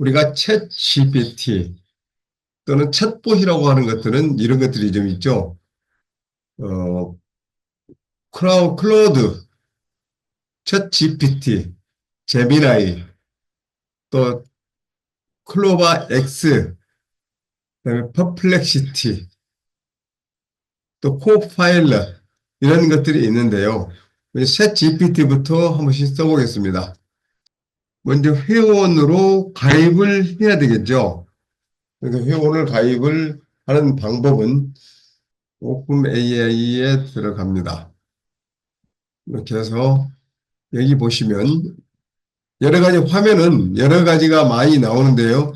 우리가 챗 GPT 또는 챗봇이라고 하는 것들은 이런 것들이 좀 있죠. 어, 클로드, 챗 GPT, 제미나이, 또 클로바 X, 그다음에 퍼플렉시티, 또 코파일럿 이런 것들이 있는데요. 챗 GPT부터 한 번씩 써보겠습니다. 먼저 회원으로 가입을 해야 되겠죠. 그래서 회원을 가입을 하는 방법은 오픈 AI에 들어갑니다. 이렇게 해서 여기 보시면 여러 가지 화면은 여러 가지가 많이 나오는데요.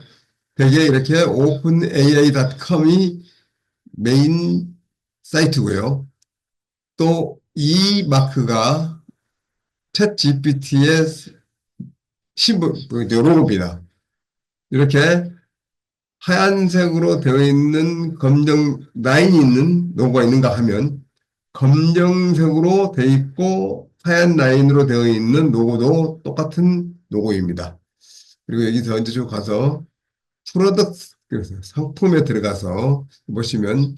대개 이렇게 openai.com이 메인 사이트고요. 또 이 마크가 챗 GPT의 신분, 로고입니다. 이렇게 하얀색으로 되어 있는 검정 라인이 있는 로고가 있는가 하면 검정색으로 되어 있고 하얀 라인으로 되어 있는 로고도 똑같은 로고입니다. 그리고 여기서 이제 쭉 가서 프로덕트 상품에 들어가서 보시면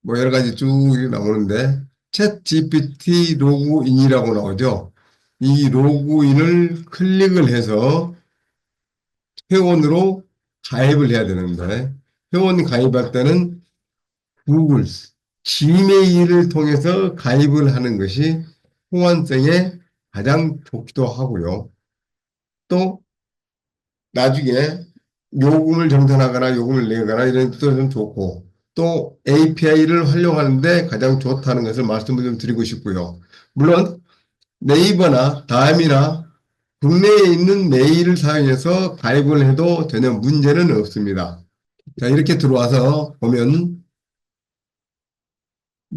뭐 여러 가지 쭉 나오는데 챗 GPT 로그인이라고 나오죠. 이 로그인을 클릭을 해서 회원으로 가입을 해야 되는데 회원 가입할 때는 구글, 지메일을 통해서 가입을 하는 것이 호환성에 가장 좋기도 하고요. 또 나중에 요금을 정산하거나 요금을 내거나 이런 것도 좀 좋고 또 API를 활용하는데 가장 좋다는 것을 말씀을 좀 드리고 싶고요. 물론 네이버나 다음이나 국내에 있는 메일을 사용해서 가입을 해도 전혀 문제는 없습니다. 자, 이렇게 들어와서 보면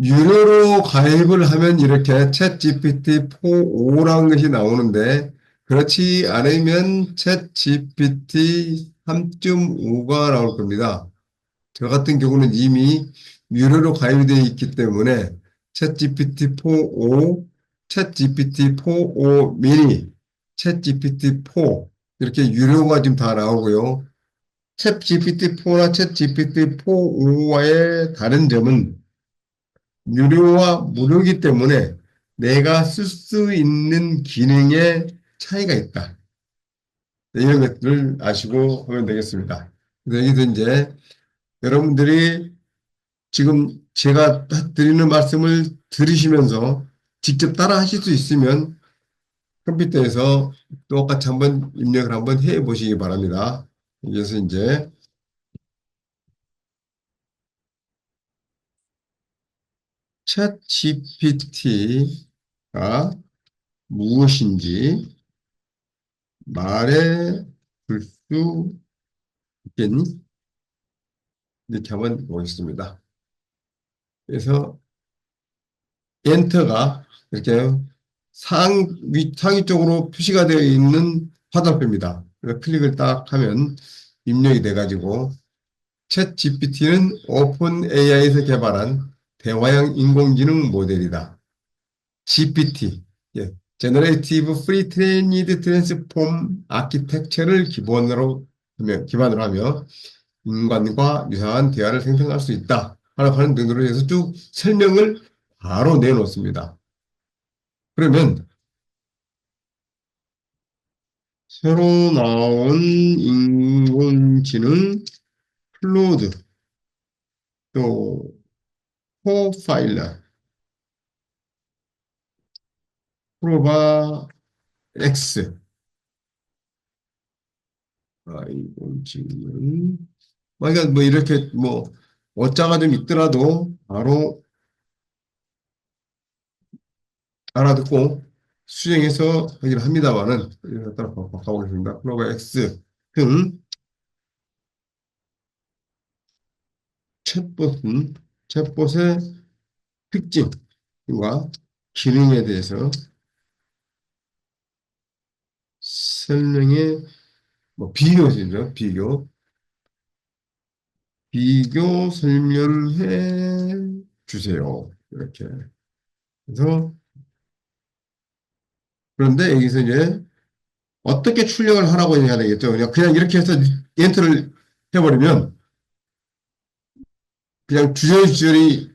유료로 가입을 하면 이렇게 챗 GPT 4.5라는 것이 나오는데 그렇지 않으면 챗 GPT 3.5가 나올 겁니다. 저 같은 경우는 이미 유료로 가입이 되어 있기 때문에 챗 GPT 4.5, 챗 GPT 4.5 미니, 챗 GPT 4 이렇게 유료가 지금 다 나오고요. 챗 GPT-4나 챗 GPT-4.5와의 다른 점은 유료와 무료이기 때문에 내가 쓸 수 있는 기능의 차이가 있다. 네, 이런 것들을 아시고 하면 되겠습니다. 그래서 여기서 이제 여러분들이 지금 제가 드리는 말씀을 들으시면서 직접 따라 하실 수 있으면 컴퓨터에서 똑같이 한번 입력을 한번 해 보시기 바랍니다. 그래서 이제 챗 GPT가 무엇인지 말해 줄 수 있겠니? 이렇게 한번 보겠습니다. 그래서 엔터가 이렇게 상위 쪽으로 표시가 되어 있는 화살표입니다. 그래서 클릭을 딱 하면 입력이 돼가지고 챗 GPT는 오픈 AI에서 개발한 대화형 인공지능 모델이다. GPT, 예, Generative Pre-trained Transform Architecture를 기반으로 하며 인간과 유사한 대화를 생성할 수 있다. 하는 등으로 해서 쭉 설명을 바로 내놓습니다. 그러면 새로 나온 인공지능 클로드 또 코파일럿 프로바 X 인공지능 그러니까 뭐 이렇게 뭐 어짜가 좀 있더라도 바로 알아듣고 수정해서 하기를 합니다만은 이걸 따라 바꿔보겠습니다. 프로바 X 등 챗봇의 특징과 기능에 대해서 설명해 뭐 비교죠. 비교 설명해 주세요. 이렇게. 그래서 그런데 여기서 이제 어떻게 출력을 하라고 해야 되겠죠. 그냥 이렇게 해서 엔터를 해버리면 그냥 주저리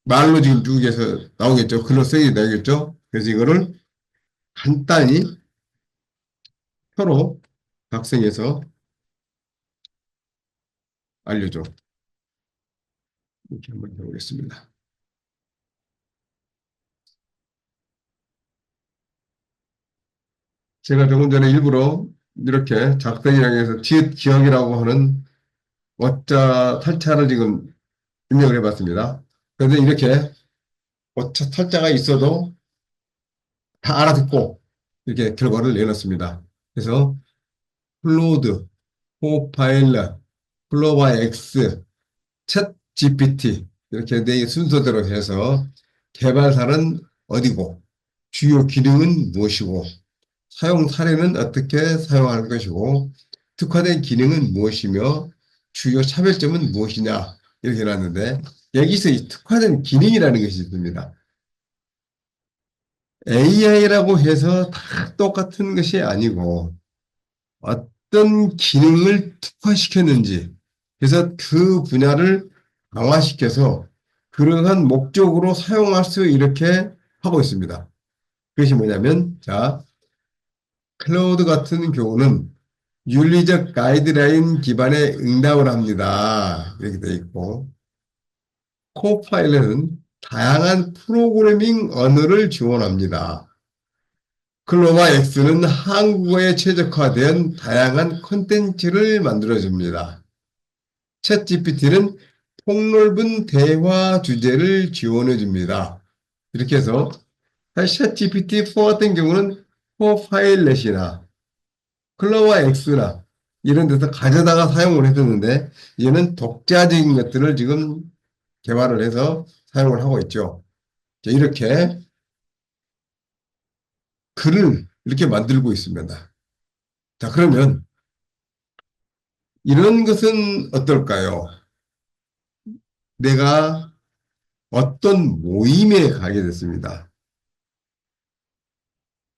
말로 지금 쭉 해서 나오겠죠. 글로 쓰기 나오겠죠. 그래서 이거를 간단히 표로 작성해서 알려줘. 이렇게 한번 해보겠습니다. 제가 조금 전에 일부러 이렇게 작성이라고 해서 기억이라고 하는 어짜 탈자를 지금 입력을 해봤습니다. 그런데 이렇게 어차 탈자가 있어도 다 알아듣고 이렇게 결과를 내놨습니다. 그래서 클로드, 코파일럿, 플로바 X, 챗 GPT 이렇게 네 순서대로 해서 개발사는 어디고 주요 기능은 무엇이고 사용 사례는 어떻게 사용하는 것이고 특화된 기능은 무엇이며 주요 차별점은 무엇이냐 이렇게 해놨는데 여기서 이 특화된 기능이라는 것이 있습니다. AI라고 해서 다 똑같은 것이 아니고 어떤 기능을 특화시켰는지 그래서 그 분야를 강화시켜서 그러한 목적으로 사용할 수 이렇게 하고 있습니다. 그것이 뭐냐면 자 클라우드 같은 경우는 윤리적 가이드라인 기반의 응답을 합니다. 이렇게 돼 있고 코파일럿은 다양한 프로그래밍 언어를 지원합니다. 클로바 X는 한국어에 최적화된 다양한 콘텐츠를 만들어줍니다. 챗 GPT는 폭넓은 대화 주제를 지원해줍니다. 이렇게 해서 사실 챗 GPT-4 같은 경우는 코파일럿이나 클로바 X나 이런 데서 가져다가 사용을 해줬는데 얘는 독자적인 것들을 지금 개발을 해서 사용을 하고 있죠. 이렇게 글을 이렇게 만들고 있습니다. 자, 그러면 이런 것은 어떨까요? 내가 어떤 모임에 가게 됐습니다.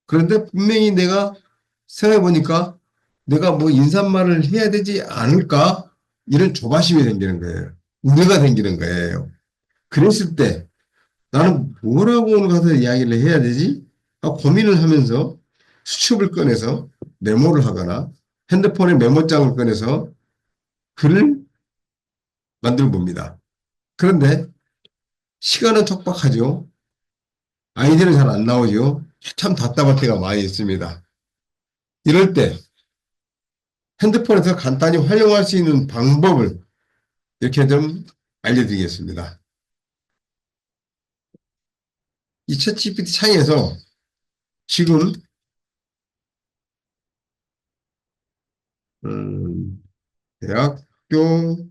그런데 분명히 내가 생각해 보니까 내가 뭐 인사말을 해야 되지 않을까? 이런 조바심이 생기는 거예요. 우려가 생기는 거예요. 그랬을 때 나는 뭐라고 오늘 가서 이야기를 해야 되지? 고민을 하면서 수첩을 꺼내서 메모를 하거나 핸드폰에 메모장을 꺼내서 글을 만들어 봅니다. 그런데 시간은 촉박하죠. 아이디어는 잘 안 나오죠. 참 답답할 때가 많이 있습니다. 이럴 때 핸드폰에서 간단히 활용할 수 있는 방법을 이렇게 좀 알려드리겠습니다. 이 챗GPT 창에서 지금 대학교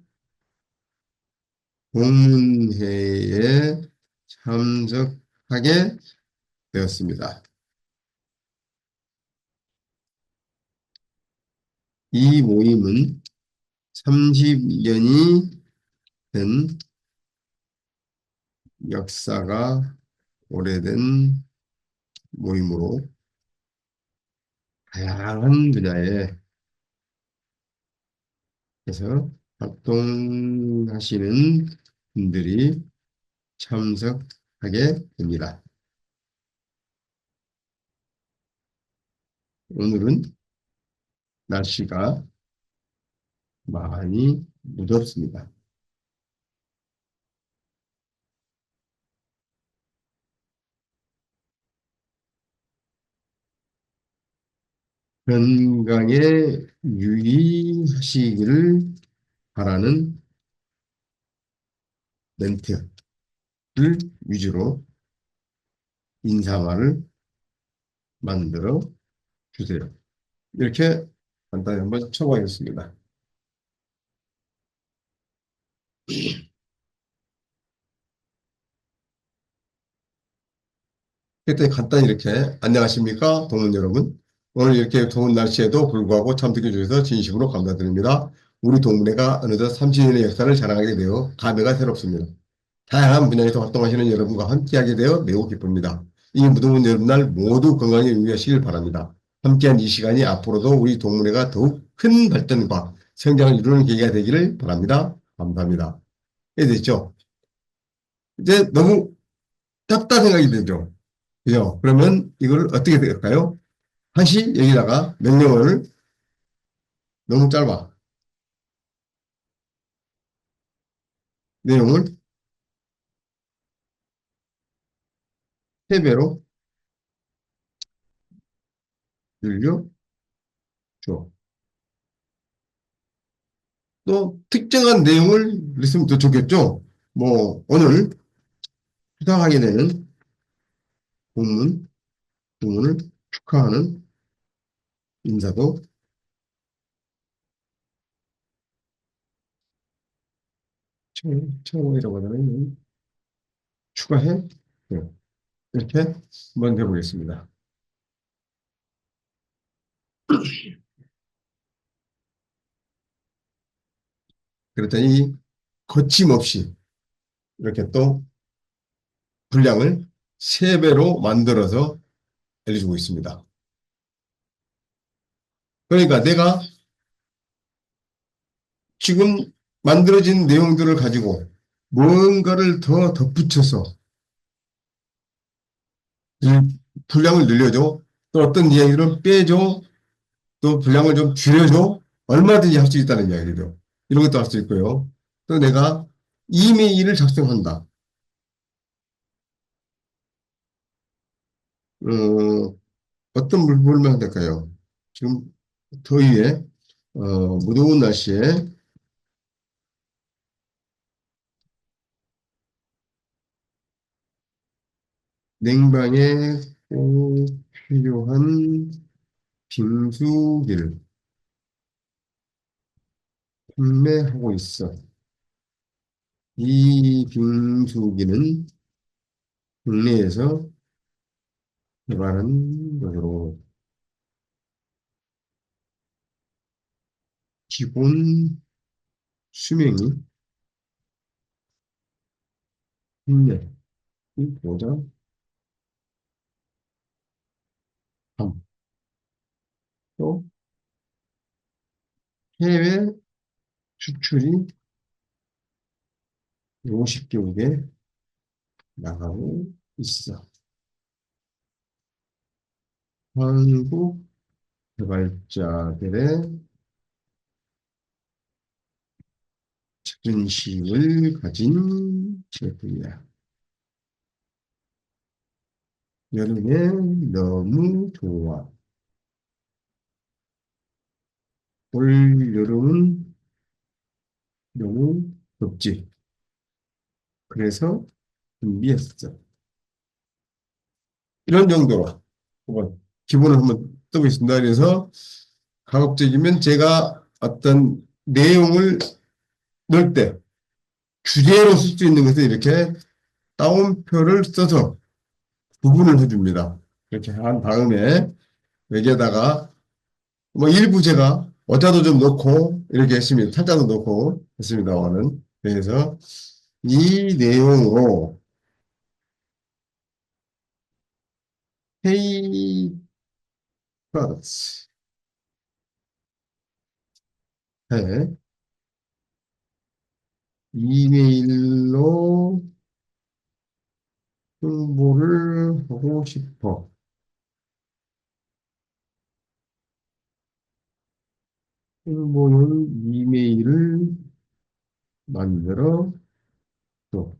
공문회에 참석하게 되었습니다. 이 모임은 30년이 된 역사가 오래된 모임으로 다양한 분야에 해서 활동하시는 분들이 참석하게 됩니다. 오늘은 날씨가 많이 무덥습니다. 건강에 유의하시기를 바라는 멘트를 위주로 인사말을 만들어 주세요. 이렇게 간단히 한번 쳐보겠습니다. 그때 간단히 이렇게 안녕하십니까 동문 여러분. 오늘 이렇게 더운 날씨에도 불구하고 참석해 주셔서 진심으로 감사드립니다. 우리 동문회가 어느덧 30년의 역사를 자랑하게 되어 감회가 새롭습니다. 다양한 분야에서 활동하시는 여러분과 함께하게 되어 매우 기쁩니다. 이 무더운 여름날 모두 건강에 유의하시길 바랍니다. 함께한 이 시간이 앞으로도 우리 동문회가 더욱 큰 발전과 성장을 이루는 계기가 되기를 바랍니다. 감사합니다. 이해됐죠? 이제 너무 짧다 생각이 들죠? 그죠? 그러면 이걸 어떻게 될까요? 다시 여기다가 명령어를 너무 짧아. 내용을 세배로 늘려줘. 또 특정한 내용을 넣으면 더 좋겠죠? 뭐 오늘 수상하게 되는 공문, 공문을 축하하는 인사도 청원이라고 하면 추가해. 네, 이렇게 한번 해보겠습니다. 그랬더니 거침없이 이렇게 또 분량을 3배로 만들어서 알려주고 있습니다. 그러니까 내가 지금 만들어진 내용들을 가지고 뭔가를 더 덧붙여서 이 분량을 늘려줘. 또 어떤 이야기를 빼줘. 또 분량을 좀 줄여줘. 얼마든지 할 수 있다는 이야기죠. 이런 것도 할 수 있고요. 또 내가 이메일을 작성한다. 어, 어떤 부분만 될까요? 지금 더위에 무더운 날씨에 냉방에 꼭 필요한 빙수기를 판매하고 있어. 이 빙수기는 국내에서 개발한 것으로 기본 수명이 1년, 보다 밤. 또 해외 수출이 50개국에 나가고 있어. 한국 개발자들의 자존심을 가진 제품이야. 여름에 너무 좋아. 올 여름은 너무 덥지. 그래서 준비했어. 이런 정도로 한번 기본을 한번 떠보겠습니다. 그래서 가급적이면 제가 어떤 내용을 넣을 때 주제로 쓸 수 있는 것을 이렇게 따옴표를 써서 구분을 해줍니다. 이렇게 한 다음에 여기에다가 뭐 일부 제가 어자도 좀 넣고 이렇게 했습니다. 타자도 넣고 했습니다만은 그래서 이 내용으로 페이 프로덕트 해 이메일로 홍보를 하고 싶어. 홍보는 이메일을 만들어 줘.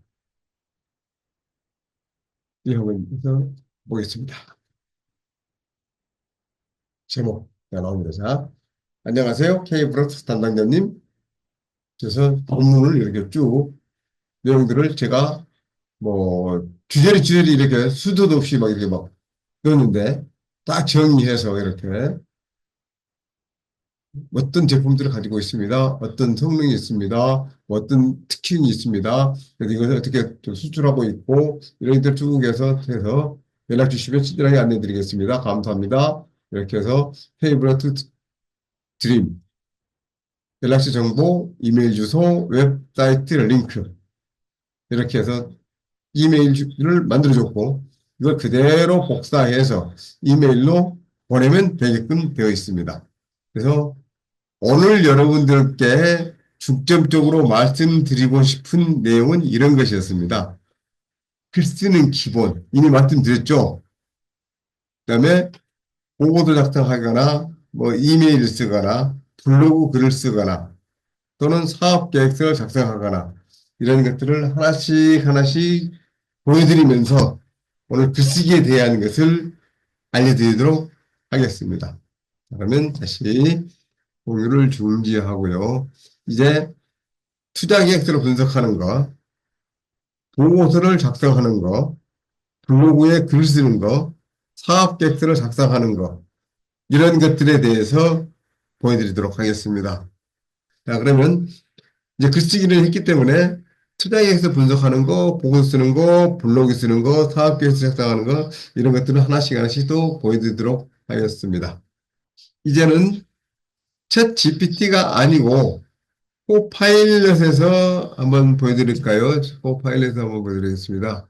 이 한번 해서 보겠습니다. 제목 나옵니다. 자, 안녕하세요. K브로스 담당자님. 그래서 본문을 이렇게 쭉 내용들을 제가 뭐 주저리 이렇게 수도도 없이 막 이렇게 막 넣었는데 딱 정리해서 이렇게 어떤 제품들을 가지고 있습니다. 어떤 성능이 있습니다. 뭐 어떤 특징이 있습니다. 그래서 이것을 어떻게 좀 수출하고 있고 이런 것들 쭉 해서 연락 주시면 친절하게 안내 드리겠습니다. 감사합니다. 이렇게 해서 페이브러트 드림 연락처 정보, 이메일 주소, 웹사이트 링크 이렇게 해서 이메일을 만들어줬고 이걸 그대로 복사해서 이메일로 보내면 되게끔 되어 있습니다. 그래서 오늘 여러분들께 중점적으로 말씀드리고 싶은 내용은 이런 것이었습니다. 글 쓰는 기본, 이미 말씀드렸죠? 그다음에 보고도 작성하거나, 뭐 이메일을 쓰거나, 블로그 글을 쓰거나, 또는 사업 계획서를 작성하거나, 이런 것들을 하나씩 하나씩 보여드리면서 오늘 글쓰기에 대한 것을 알려드리도록 하겠습니다. 그러면 다시 공유를 중지하고요. 이제 투자 계획서를 분석하는 거, 보고서를 작성하는 거, 블로그에 글 쓰는 거, 사업 계획서를 작성하는 거, 이런 것들에 대해서 보여드리도록 하겠습니다. 자, 그러면 이제 글쓰기를 했기 때문에 투자 계획서 분석하는 거, 보고서 쓰는 거, 블로그 쓰는 거, 사업 계획서 작성하는 거, 이런 것들을 하나씩 하나씩 또 보여드리도록 하겠습니다. 이제는 챗 GPT가 아니고 코파일럿에서 한번 보여드릴까요? 코파일럿에서 한번 보여드리겠습니다.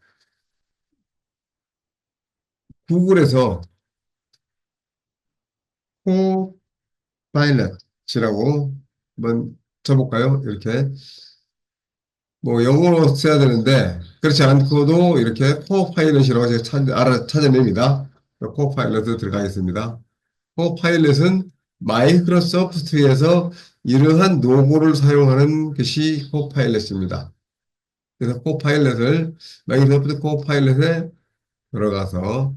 구글에서 코파일럿이라고 한번 쳐볼까요? 이렇게 뭐 영어로 써야 되는데 그렇지 않고도 이렇게 코파일럿이라고 제가 찾아냅니다. 코파일럿에 들어가겠습니다. 코파일럿은 마이크로소프트에서 이러한 노고를 사용하는 것이 코파일럿입니다. 그래서 코파일럿을 마이크로소프트 코파일럿에 들어가서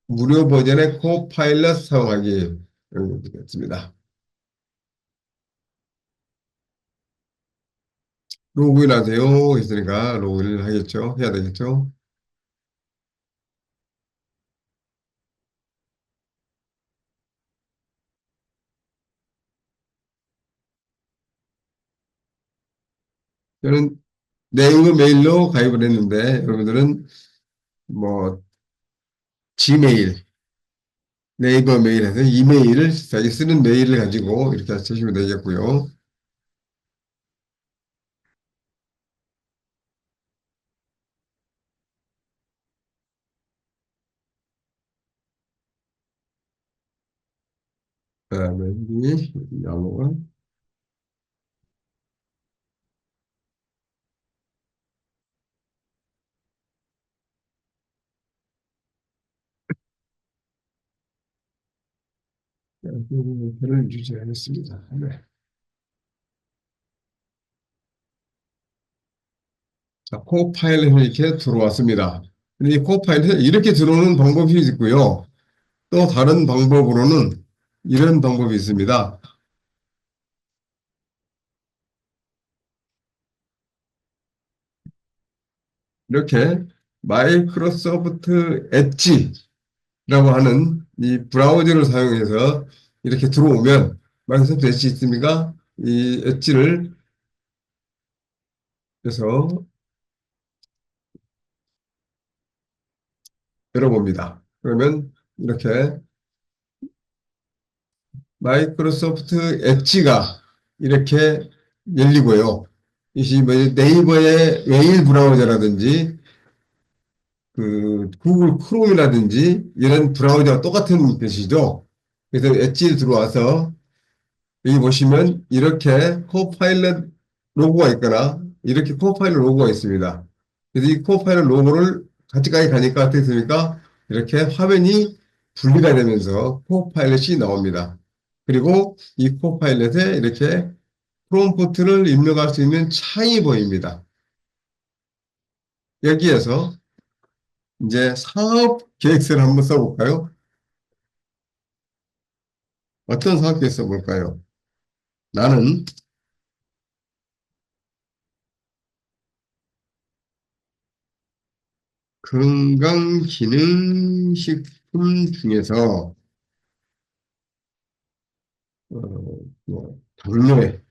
무료 버전의 코파일럿 사용하기 되겠습니다. 로그인 하세요. 있으니까 로그인을 하겠죠. 해야 되겠죠. 저는 네이버 메일로 가입을 했는데 여러분들은 뭐 지메일, 네이버 메일에서 이메일을 자기 쓰는 메일을 가지고 이렇게 하시면 되겠고요. 그다음에 이 영어 표를 유지하겠습니다. 네. 자, 코파일럿이 이렇게 들어왔습니다. 근데 이 코파일럿 이렇게 들어오는 방법이 있고요. 또 다른 방법으로는 이런 방법이 있습니다. 이렇게 마이크로소프트 엣지라고 하는 이 브라우저를 사용해서 이렇게 들어오면 마이크로소프트 엣지 있습니까? 이 엣지를 해서 열어봅니다. 그러면 이렇게 마이크로소프트 엣지가 이렇게 열리고요. 이것이 뭐 네이버의 웨일 브라우저라든지 그 구글 크롬이라든지 이런 브라우저와 똑같은 것이죠. 그래서 엣지 들어와서 여기 보시면 이렇게 코파일럿 로고가 있거나 이렇게 코파일럿 로고가 있습니다. 그래서 이 코파일럿 로고를 같이까지 가니까 어떻게 됩니까? 이렇게 화면이 분리가 되면서 코파일럿이 나옵니다. 그리고 이 코파일럿에 이렇게 프롬프트를 입력할 수 있는 창이 보입니다. 여기에서 이제 사업 계획서를 한번 써볼까요? 어떤 사업 계획서 써볼까요? 나는 건강기능식품 중에서 뭐 당뇨에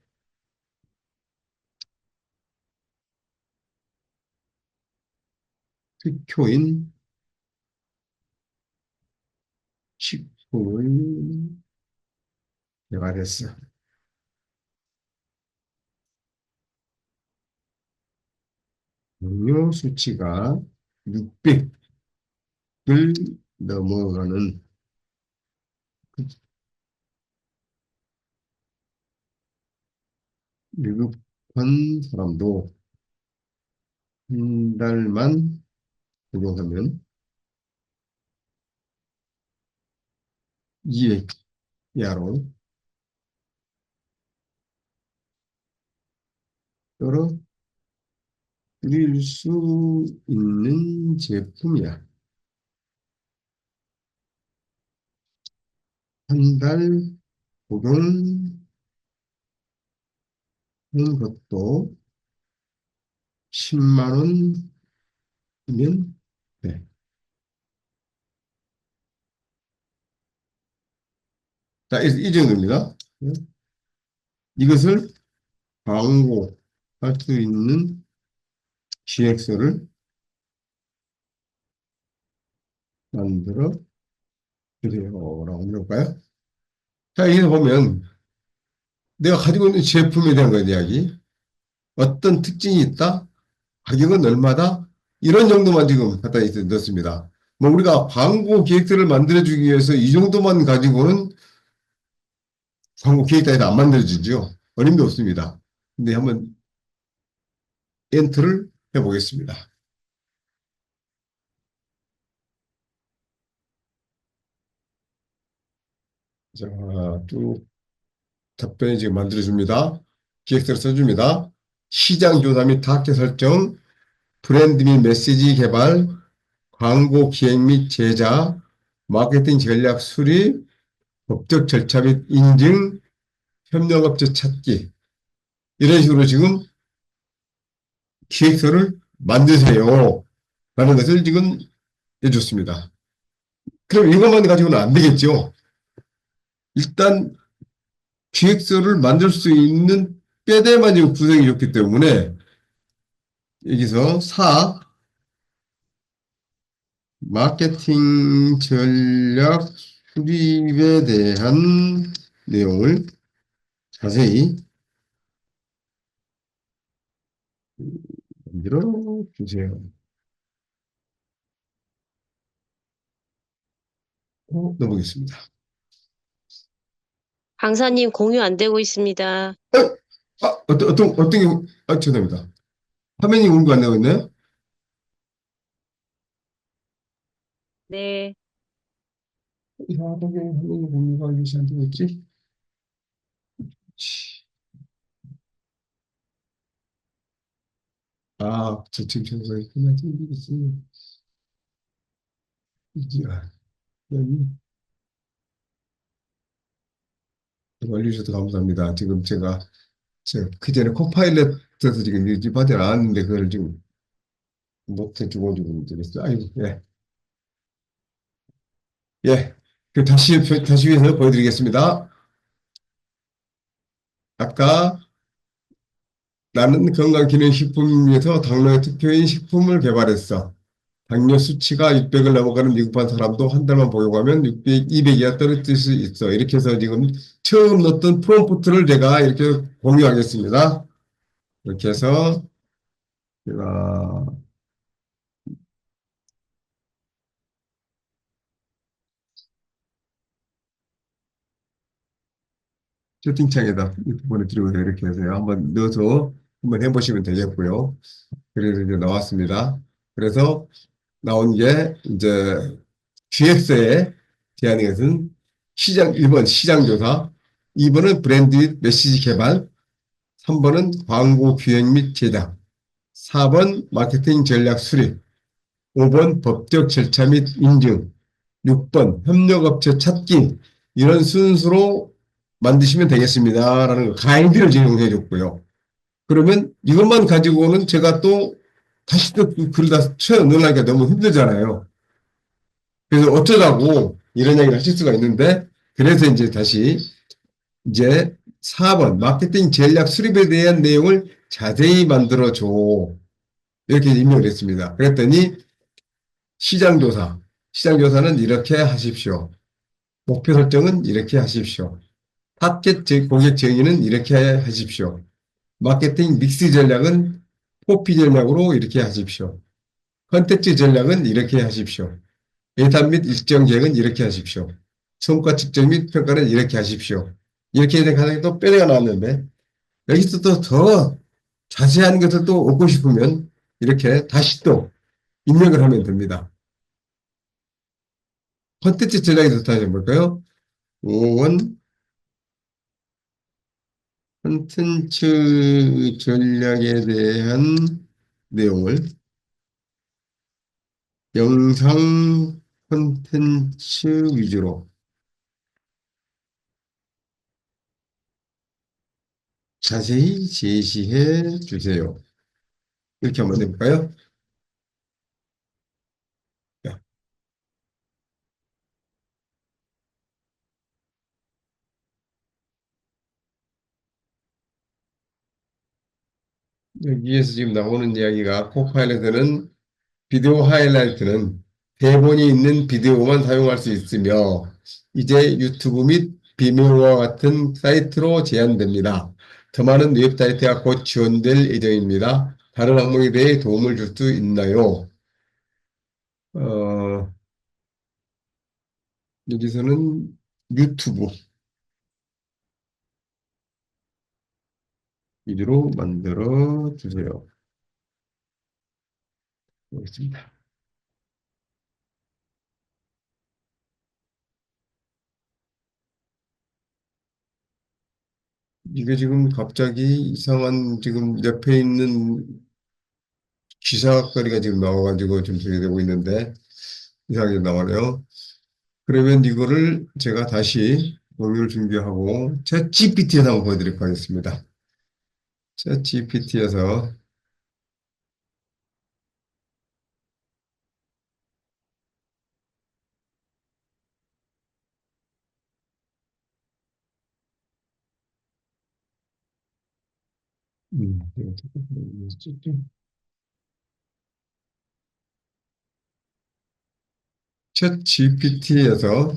특효인 식품을 개발했어. 당뇨 수치가 600을 넘어가는 위급한 사람도 한 달만 복용하면 200 이하로 떨어뜨릴 수 있는 제품이야. 한 달 복용하는 것도 10만 원이면 돼. 자, 이 정도입니다. 이것을 광고할 수 있는 GX를 만들어 주세요. 라고 해볼까요? 자, 여기서 보면 내가 가지고 있는 제품에 대한 거 이야기. 어떤 특징이 있다? 가격은 얼마다? 이런 정도만 지금 갖다 넣습니다. 뭐 우리가 광고 기획서를 만들어주기 위해서 이 정도만 가지고는 광고 기획단에서 안 만들어지죠. 어림도 없습니다. 근데 한번 엔터를 해보겠습니다. 자, 쭉 답변이 지금 만들어줍니다. 기획서를 써줍니다. 시장 조사 및 타겟 설정, 브랜드 및 메시지 개발, 광고 기획 및 제작, 마케팅 전략 수립, 법적 절차 및 인증, 협력업체 찾기. 이런 식으로 지금 기획서를 만드세요. 라는 것을 지금 해줬습니다. 그럼 이것만 가지고는 안 되겠죠. 일단 기획서를 만들 수 있는 뼈대만 지금 구성이 좋기 때문에 여기서 마케팅 전략 수립에 대한 내용을 자세히 만들어 주세요. 넣어보겠습니다. 강사님 공유 안 되고 있습니다. 어떤 게, 죄송합니다. 화면이 공부 안 되고 있나요? 네. 이상하게 화면이 공유가 이것이 안 되고 있지? 저 지금 저거 끝나지? 여기 알려주셔서 감사합니다. 지금 제가 그전에 코파일럿에서 지금 유지받아 나왔는데 그걸 지금 못해주고 지금 이랬어요. 아이고, 예. 예. 다시 위해서 보여드리겠습니다. 아까 나는 건강기능식품에서 당뇨에 특효인 식품을 개발했어. 당뇨 수치가 600을 넘어가는 미국판 사람도 한 달만 복용하면 600, 200 이하 떨어질 수 있어. 이렇게 해서 지금 처음 넣었던 프롬프트를 제가 이렇게 공유하겠습니다. 이렇게 해서 제가 채팅창에다 보내드리고 이렇게 해서요. 한번 넣어서 한번 해보시면 되겠고요. 그래서 이제 나왔습니다. 그래서 나온 게 이제 GX에 대한 것은 1번 시장조사, 2번은 브랜드 및 메시지 개발, 3번은 광고 기획 및 제작, 4번 마케팅 전략 수립, 5번 법적 절차 및 인증, 6번 협력업체 찾기, 이런 순서로 만드시면 되겠습니다. 라는 가이드를 제공해 줬고요. 그러면 이것만 가지고는 제가 또 다시 또 글을 다 채워 넣으려니까 너무 힘들잖아요. 그래서 어쩌자고 이런 이야기를 하실 수가 있는데, 그래서 이제 다시 이제 4번 마케팅 전략 수립에 대한 내용을 자세히 만들어줘. 이렇게 임명을 했습니다. 그랬더니 시장조사, 시장조사는 이렇게 하십시오. 목표 설정은 이렇게 하십시오. 타겟 고객 정의는 이렇게 하십시오. 마케팅 믹스 전략은 포피 전략으로 이렇게 하십시오. 컨텐츠 전략은 이렇게 하십시오. 예산 및 일정 계획은 이렇게 하십시오. 성과 측정 및 평가는 이렇게 하십시오. 이렇게 가장 또 뼈대가 나왔는데 여기서 또 더 자세한 것을 또 얻고 싶으면 이렇게 다시 또 입력을 하면 됩니다. 컨텐츠 전략에서 다시 해볼까요? 5원 콘텐츠 전략에 대한 내용을 영상 콘텐츠 위주로 자세히 제시해 주세요. 이렇게 한번 해볼까요? 자, 여기에서 지금 나오는 이야기가 코파일럿은 비디오 하이라이트는 대본이 있는 비디오만 사용할 수 있으며 이제 유튜브 및 비밀과 같은 사이트로 제한됩니다. 더 많은 웹사이트가 곧 지원될 예정입니다. 다른 항목에 대해 도움을 줄 수 있나요? 어, 여기서는 유튜브 위주로 만들어 주세요. 알겠습니다. 이게 지금 갑자기 이상한 지금 옆에 있는 기사거리가 지금 나와가지고 좀 소개되고 있는데 이상하게 나와요. 그러면 이거를 제가 다시 공유를 준비하고 챗 GPT에서 한번 보여드리도록 하겠습니다. 챗 GPT에서 음, 챗 GPT에서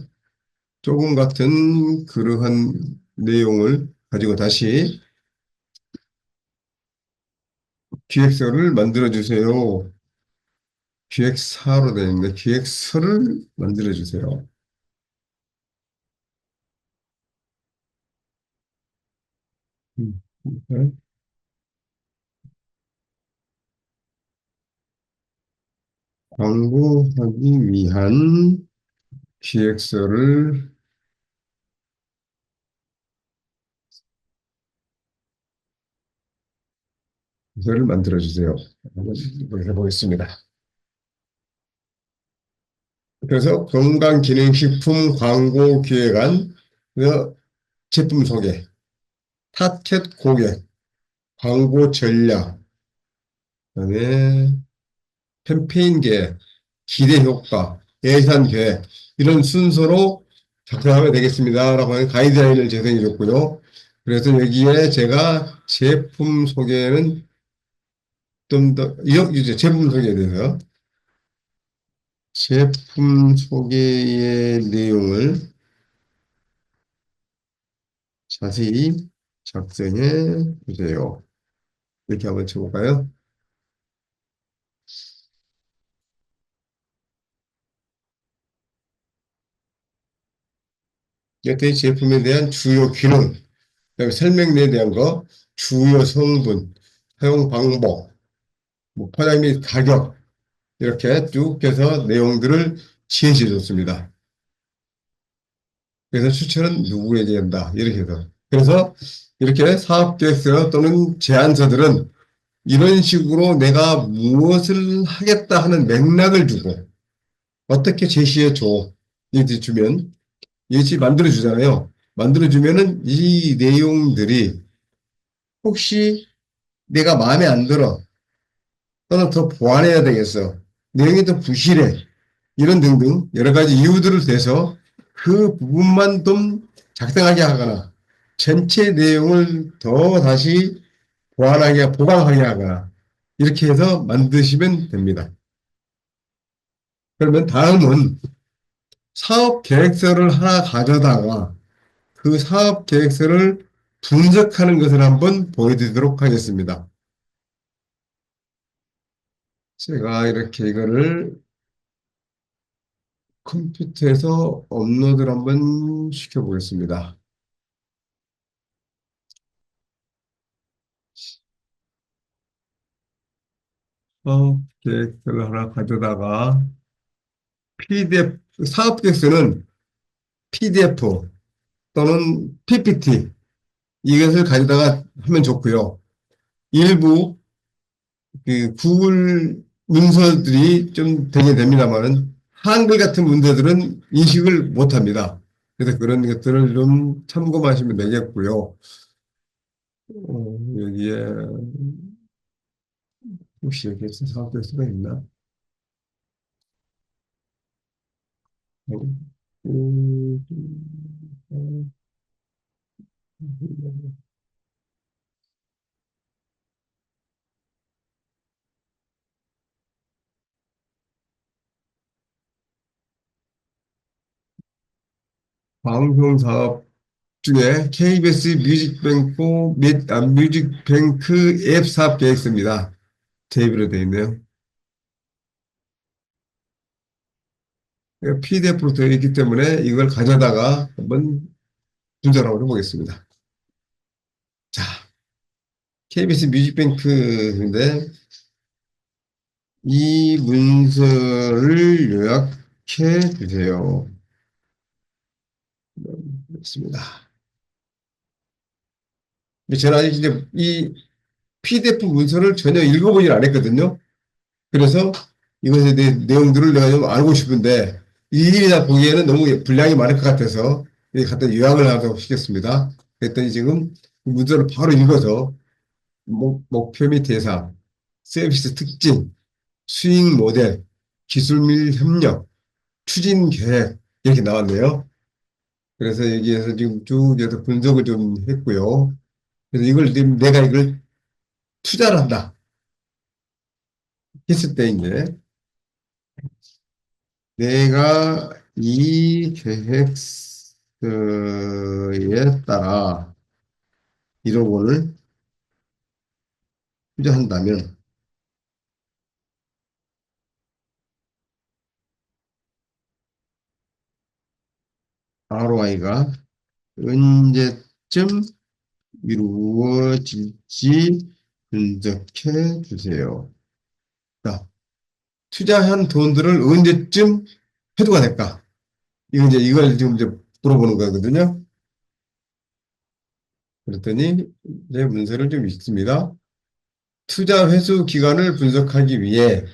조금 같은 그러한 내용을 가지고 다시 기획서를 만들어 주세요. 기획사로 되어 있는데 기획서를 만들어 주세요. 네. 광고하기 위한 기획서를 만들어 주세요. 한번 해보겠습니다. 그래서 건강기능식품 광고 기획안, 그래서 제품 소개, 타겟 고객, 광고 전략, 그다음에 캠페인 계획, 기대 효과, 예산 계획 이런 순서로 작성하면 되겠습니다라고 하는 가이드라인을 제공해 줬고요. 그래서 여기에 제가 제품 소개는 좀 더, 이제 제품 소개에 대해서 제품 소개의 내용을 자세히 작성해 주세요. 이렇게 한번 쳐볼까요? 이때 제품에 대한 주요 기능, 그다음에 설명에 대한 거, 주요 성분, 사용 방법, 뭐 포장 및 가격 이렇게 쭉 해서 내용들을 제시해 줬습니다. 그래서 추천은 누구에게 한다 이렇게 해서 그래서 이렇게 사업계획서 또는 제안서들은 이런 식으로 내가 무엇을 하겠다 하는 맥락을 주고 어떻게 제시해 줘 이렇게 주면 예시 만들어 주잖아요. 만들어 주면은 이 내용들이 혹시 내가 마음에 안 들어 또는 더 보완해야 되겠어. 내용이 더 부실해. 이런 등등 여러 가지 이유들을 대서 그 부분만 좀 작성하게 하거나 전체 내용을 더 다시 보완하게, 보강하게 하거나 이렇게 해서 만드시면 됩니다. 그러면 다음은 사업 계획서를 하나 가져다가 그 사업 계획서를 분석하는 것을 한번 보여드리도록 하겠습니다. 제가 이렇게 이거를 컴퓨터에서 업로드를 한번 시켜보겠습니다. 계획서를 하나 가져다가 PDF, 사업 계획서는 PDF 또는 PPT 이것을 가져다가 하면 좋고요. 일부 그 구글 문서들이 좀 되게 됩니다만은 한글 같은 문서들은 인식을 못합니다. 그래서 그런 것들을 좀 참고하시면 되겠고요. 여기에 혹시 여기에 사업될 수가 있나? 음, 방송 사업 중에 KBS 뮤직뱅크 앱 사업 계획서입니다. 테이블에 되어 있네요. PDF로 되어 있기 때문에 이걸 가져다가 한번 분석을 해보겠습니다. 자, KBS 뮤직뱅크인데 이 문서를 요약해 주세요. 그렇습니다. 근데 저는 아직 이제 이 PDF 문서를 전혀 읽어보질 않았거든요. 그래서 이것에 대한 내용들을 내가 좀 알고 싶은데 일일이 다 보기에는 너무 분량이 많을 것 같아서 갖다 요약을 하도록 시켰습니다. 그랬더니 지금 문서를 바로 읽어서 목표 및 대상, 서비스 특징, 수익 모델, 기술 및 협력, 추진 계획 이렇게 나왔네요. 그래서 여기에서 지금 쭉 해서 분석을 좀 했고요. 그래서 이걸 지금 내가 이걸 투자를 한다 했을 때 이제 내가 이 계획서에 따라 1억 원을 투자한다면 ROI가 언제쯤 이루어질지 분석해 주세요. 자, 투자한 돈들을 언제쯤 회수가 될까? 이걸 지금 이제 물어보는 거거든요. 그랬더니 이제 문서를 좀 읽습니다. 투자 회수 기간을 분석하기 위해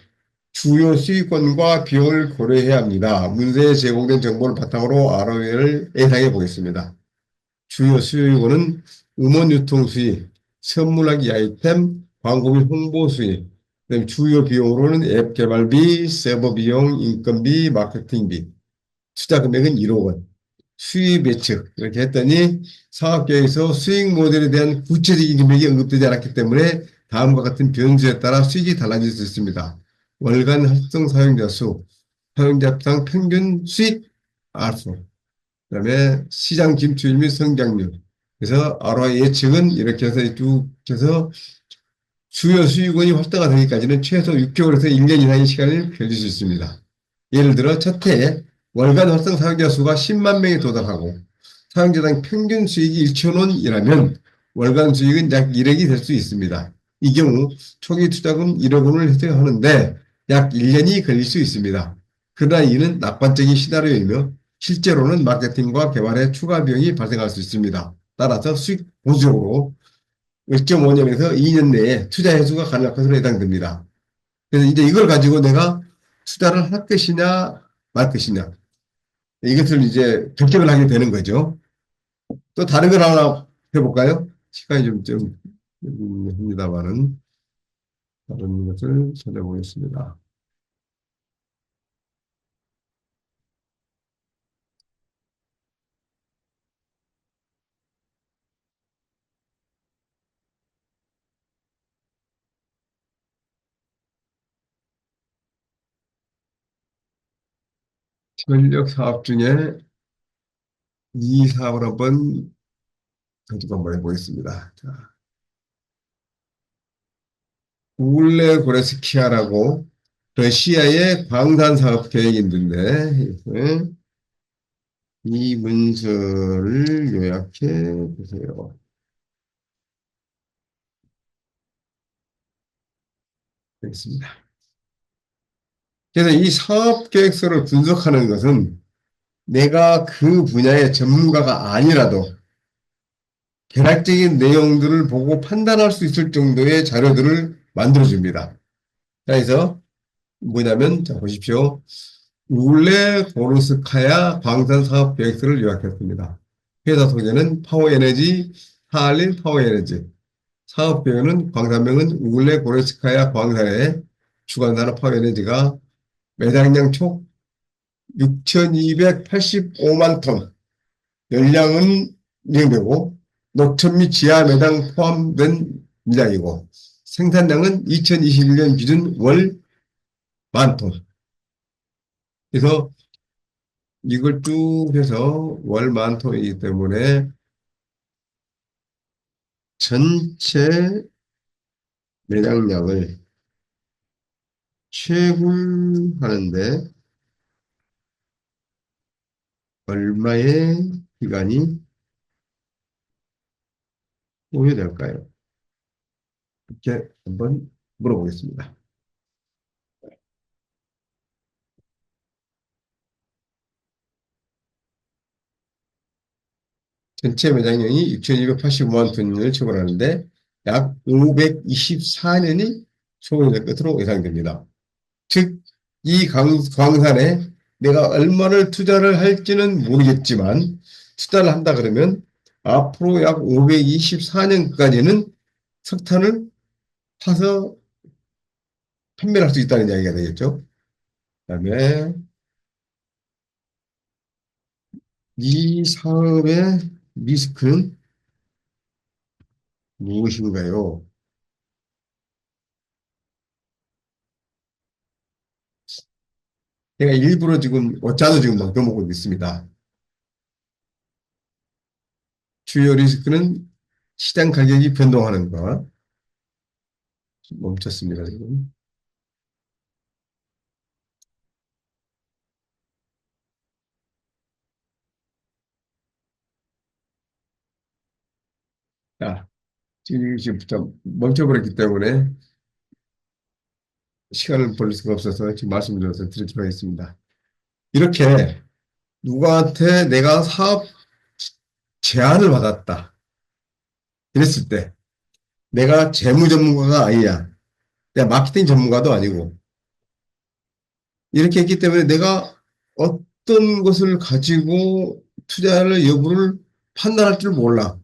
주요 수익권과 비용을 고려해야 합니다. 문서에 제공된 정보를 바탕으로 ROI를 예상해 보겠습니다. 주요 수익원은 음원 유통 수익, 선물하기 아이템, 광고 및 홍보 수익, 그다음에 주요 비용으로는 앱 개발비, 서버 비용, 인건비, 마케팅비, 투자 금액은 1억 원, 수입 예측 이렇게 했더니 사업계획에서 수익 모델에 대한 구체적인 금액이 언급되지 않았기 때문에 다음과 같은 변수에 따라 수익이 달라질 수 있습니다. 월간 활성 사용자 수, 사용자당 평균 수익 알수, 그다음에 시장 진출율 및 성장률. 그래서 ROI 예측은 이렇게 해서 쭉 해서 주요 수익원이 활성화되기까지는 최소 6개월에서 1년 이상의 시간을 걸릴 수 있습니다. 예를 들어 첫 해에 월간 활성 사용자 수가 10만 명에 도달하고 사용자당 평균 수익이 1천 원이라면 월간 수익은 약 1억이 될 수 있습니다. 이 경우 초기 투자금 1억 원을 혜택하는데 약 1년이 걸릴 수 있습니다. 그러나 이는 낙관적인 시나리오이며 실제로는 마케팅과 개발에 추가 비용이 발생할 수 있습니다. 따라서 수익 보수적으로 1.5년에서 2년 내에 투자 회수가 가능한 것으로 해당됩니다. 그래서 이제 이걸 가지고 내가 투자를 할 것이냐 말 것이냐 이것을 이제 결정을 하게 되는 거죠. 또 다른 걸 하나 해볼까요? 시간이 좀 합니다만은 다른 것을 찾아보겠습니다. 전력 사업 중에 이 사업을 한번 가지고 한번 해보겠습니다. 자, 울레 고레스키아라고 러시아의 광산 사업 계획이 있는데, 이 문서를 요약해 보세요. 되겠습니다. 그래서 이 사업 계획서를 분석하는 것은 내가 그 분야의 전문가가 아니라도 개략적인 내용들을 보고 판단할 수 있을 정도의 자료들을 만들어줍니다. 그래서 뭐냐면, 자, 보십시오. 울레 고르스카야 광산 사업 계획서를 요약했습니다. 회사 소개는 파워에너지, 사할린 파워에너지. 사업 계획은 광산명은 울레 고르스카야 광산의 주관산업 파워에너지가 매장량 총 6,285만 톤, 열량은 인정되고 녹천 및 지하 매장 포함된 물량이고 생산량은 2021년 기준 월 만 톤. 그래서 이걸 쭉 해서 월 만 톤이기 때문에 전체 매장량을 채굴하는데 얼마의 기간이 소요될까요? 이렇게 한번 물어보겠습니다. 전체 매장량이 6,285만 톤을 채굴하는데 약 524년이 소요될 것으로 예상됩니다. 즉, 이 광산에 내가 얼마를 투자를 할지는 모르겠지만 투자를 한다 그러면 앞으로 약 524년까지는 석탄을 파서 판매를 할 수 있다는 이야기가 되겠죠. 그다음에 이 사업의 리스크는 무엇인가요? 제가 일부러 지금 어짜도 지금 막 넣어먹고 있습니다. 주요 리스크는 시장 가격이 변동하는 것. 멈췄습니다, 지금. 자, 지금부터 멈춰버렸기 때문에 시간을 벌릴 수가 없어서 지금 말씀드려서 드리도록 하겠습니다. 이렇게 누구한테 내가 사업 제안을 받았다. 이랬을 때 내가 재무 전문가가 아니야. 내가 마케팅 전문가도 아니고 이렇게 했기 때문에 내가 어떤 것을 가지고 투자를 여부를 판단할 줄 몰라.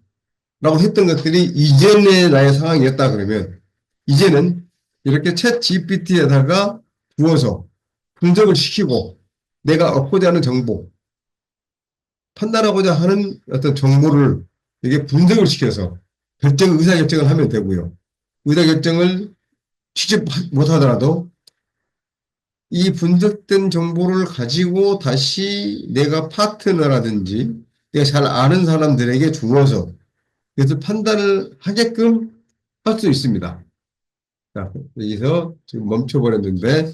라고 했던 것들이 이전의 나의 상황이었다 그러면 이제는 이렇게 챗 GPT에다가 부어서 분석을 시키고 내가 얻고자 하는 정보, 판단하고자 하는 어떤 정보를 이게 분석을 시켜서 의사결정을 하면 되고요. 의사결정을 직접 못하더라도 이 분석된 정보를 가지고 다시 내가 파트너라든지 내가 잘 아는 사람들에게 주어서 그래서 판단을 하게끔 할 수 있습니다. 자, 여기서 지금 멈춰버렸는데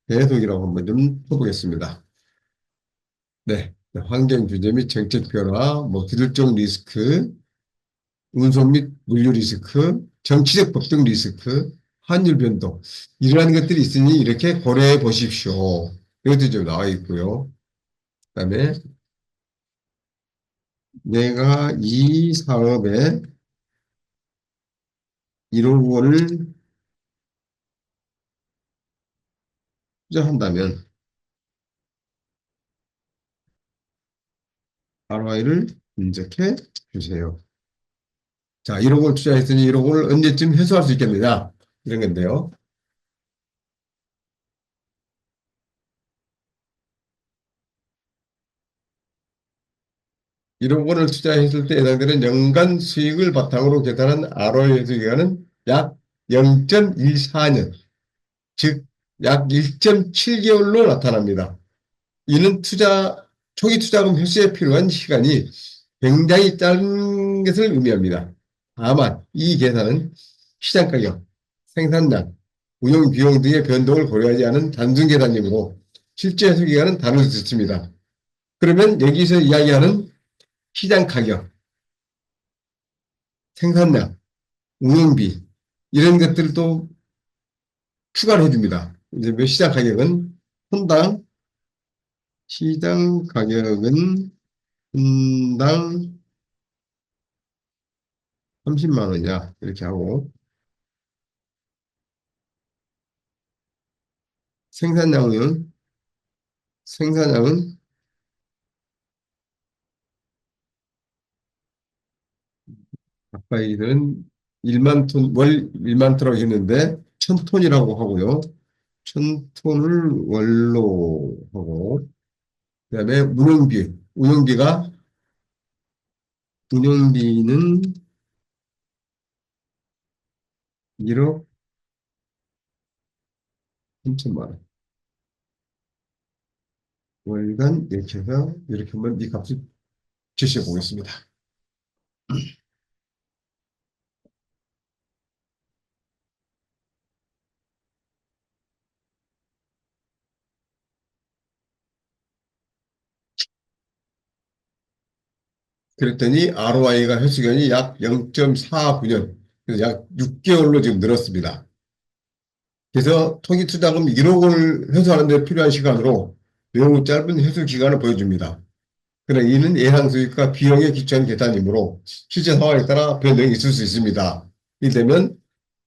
계속이라고 한번 좀 해보겠습니다. 네, 환경 규제 및 정책 변화, 뭐 기술적 리스크, 운송 및 물류 리스크, 정치적 법적 리스크, 환율 변동 이러한 것들이 있으니 이렇게 고려해 보십시오. 이것도 좀 나와 있고요. 그다음에 내가 이 사업에 1억 원을 투자한다면 ROI를 분석해 주세요. 자, 1억 원 투자했으니 1억 원을 언제쯤 회수할 수 있겠느냐? 이런 건데요. 1억 원을 투자했을 때 해당되는 연간 수익을 바탕으로 계산한 ROI 회수 기간은 약 0.14년, 즉 약 1.7개월로 나타납니다. 이는 초기 투자금 회수에 필요한 시간이 굉장히 짧은 것을 의미합니다. 다만 이 계산은 시장 가격, 생산량, 운영 비용 등의 변동을 고려하지 않은 단순 계산이므로 실제 해수 기간은 다를 수 있습니다. 그러면 여기서 이야기하는 시장 가격, 생산량, 운영비 이런 것들도 추가를 해줍니다. 이제 시장 가격은 분당 시장 가격은 분당 30만 원이야 이렇게 하고 생산량은 생산량은 아까 이들은 1만 톤, 월 1만 톤이라고 했는데 1000톤이라고 하고요. 1000톤을 월로 하고 그다음에 운영비는 1억 3천만 원. 월간 이렇게 해서 이렇게 한번 이 값을 제시해 보겠습니다. 그랬더니 ROI가 횟수기간이 약 0.49년, 그래서 약 6개월로 지금 늘었습니다. 그래서 토기투자금 1억을 회수하는 데 필요한 시간으로 매우 짧은 회수 기간을 보여줍니다. 그러나 이는 예상 수익과 비용에 기초한 계산이므로 실제 상황에 따라 변동이 있을 수 있습니다. 이되면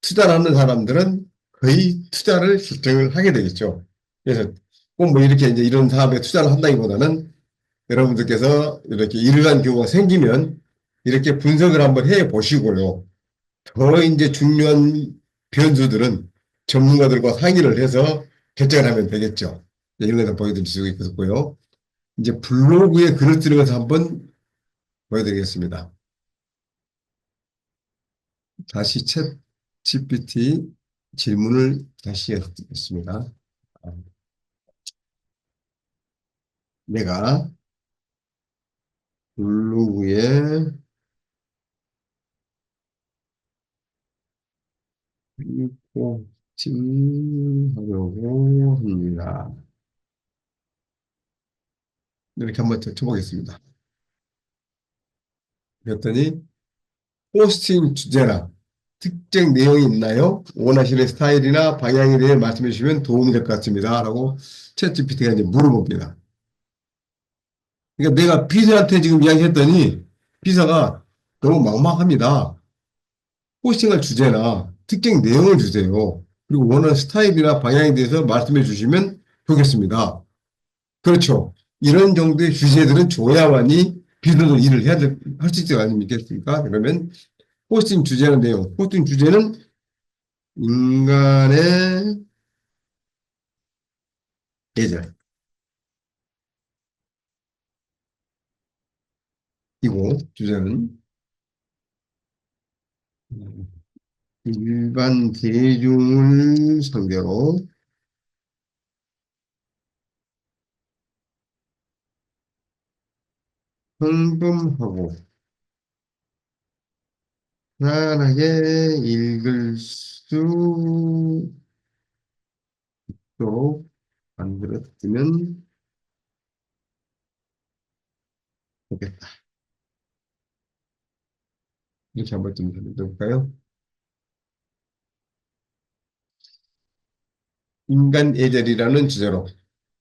투자를 하는 사람들은 거의 투자를 결정을 하게 되겠죠. 그래서 꼭 뭐 이렇게 이제 이런 사업에 투자를 한다기보다는 여러분들께서 이렇게 일어난 경우가 생기면 이렇게 분석을 한번 해 보시고요. 더 이제 중요한 변수들은 전문가들과 상의를 해서 결정을 하면 되겠죠. 이런 것을 보여드릴 수 있고요. 이제 블로그에 글을 쓰는 것을 한번 보여드리겠습니다. 다시 챗 GPT 질문을 다시 했습니다. 내가 블로그에 포스팅하려고 합니다. 이렇게 한번 쳐보겠습니다. 그랬더니 포스팅 주제나 특정 내용이 있나요? 원하시는 스타일이나 방향에 대해 말씀해 주시면 도움이 될 것 같습니다. 라고 챗 GPT가 이제 물어봅니다. 그러니까 내가 비서한테 지금 이야기했더니 비서가 너무 막막합니다. 포스팅할 주제나 특정 내용을 주세요. 그리고 원하는 스타일이나 방향에 대해서 말씀해 주시면 좋겠습니다. 그렇죠. 이런 정도의 주제들은 줘야만이 비서도 일을 할 수 있지 않습니까? 그러면 포스팅 주제는 내용. 포스팅 주제는 인간의 계절. 이고 주제는 일반 대중을 상대로 평범하고 편안하게 읽을 수 있도록 만들었으면 좋겠다. 이렇게 한번 좀 해볼까요? 인간 예절이라는 주제로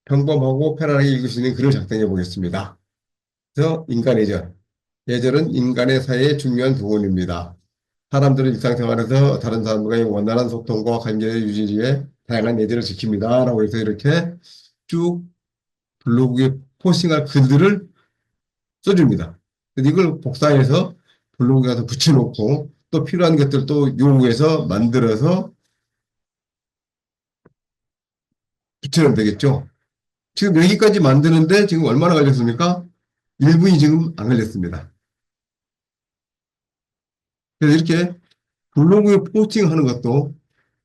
평범하고 편안하게 읽을 수 있는 글을 작성해 보겠습니다. 그래서 인간 예절. 예절은 인간의 사회의 중요한 부분입니다. 사람들은 일상생활에서 다른 사람과의 원활한 소통과 관계의 유지 위해 다양한 예절을 지킵니다. 라고 해서 이렇게 쭉 블로그에 포스팅할 글들을 써줍니다. 이걸 복사해서 블로그에 가서 붙여놓고 또 필요한 것들 또 요구해서 만들어서 붙여놓으면 되겠죠. 지금 여기까지 만드는데 지금 얼마나 걸렸습니까? 1분이 지금 안 걸렸습니다. 그래서 이렇게 블로그에 포스팅하는 것도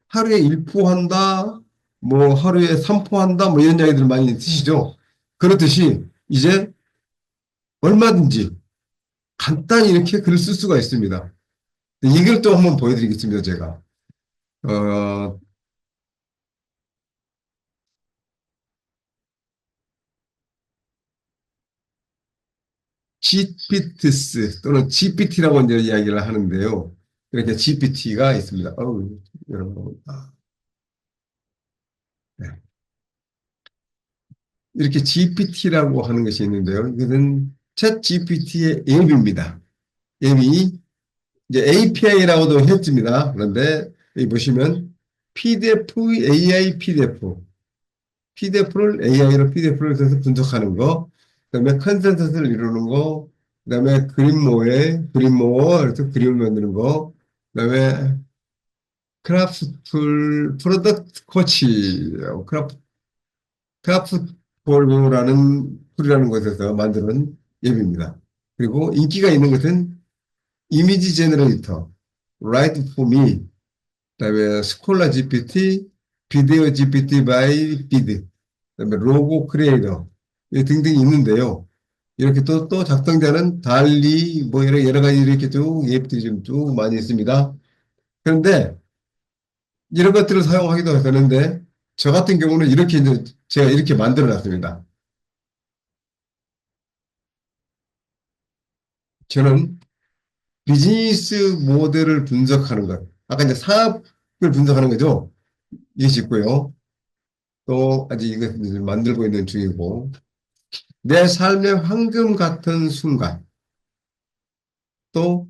하루에 1포한다, 뭐 하루에 3포한다, 뭐 이런 이야기들 많이 쓰시죠. 그렇듯이 이제 얼마든지 간단히 이렇게 글을 쓸 수가 있습니다. 이걸 또 한번 보여드리겠습니다, 제가. 어, GPTs 또는 GPT라고 이제 이야기를 하는데요. 이렇게 GPT가 있습니다. 어우, 여러분. 네. 이렇게 GPT라고 하는 것이 있는데요. 이것은 챗 GPT의 앱입니다. 앱이 이제 API라고도 했습니다. 그런데 여기 보시면 PDF, AI PDF, PDF를 AI로 PDF를 해서 분석하는 거, 그다음에 컨센서스를 이루는 거, 그다음에 그림모어, 그래서 그림을 만드는 거, 그다음에 크라프트 프로덕트 코치, 크라프트볼라는 툴이라는 곳에서 만드는 앱입니다. 그리고 인기가 있는 것은 이미지 제너레이터, Write for Me, 그다음에 스콜라 GPT, 비디오 GPT by 비드, 그다음에 로고 크리에이터 등등이 있는데요. 이렇게 또 작성자는 달리 뭐 여러 가지 이렇게 쭉 앱들이 좀 쭉 많이 있습니다. 그런데 이런 것들을 사용하기도 되는데 저 같은 경우는 이렇게 이제 제가 이렇게 만들어 놨습니다. 저는 비즈니스 모델을 분석하는 것. 아까 이제 사업을 분석하는 거죠. 이것이 있고요. 또 아직 이것을 만들고 있는 중이고 내 삶의 황금 같은 순간 또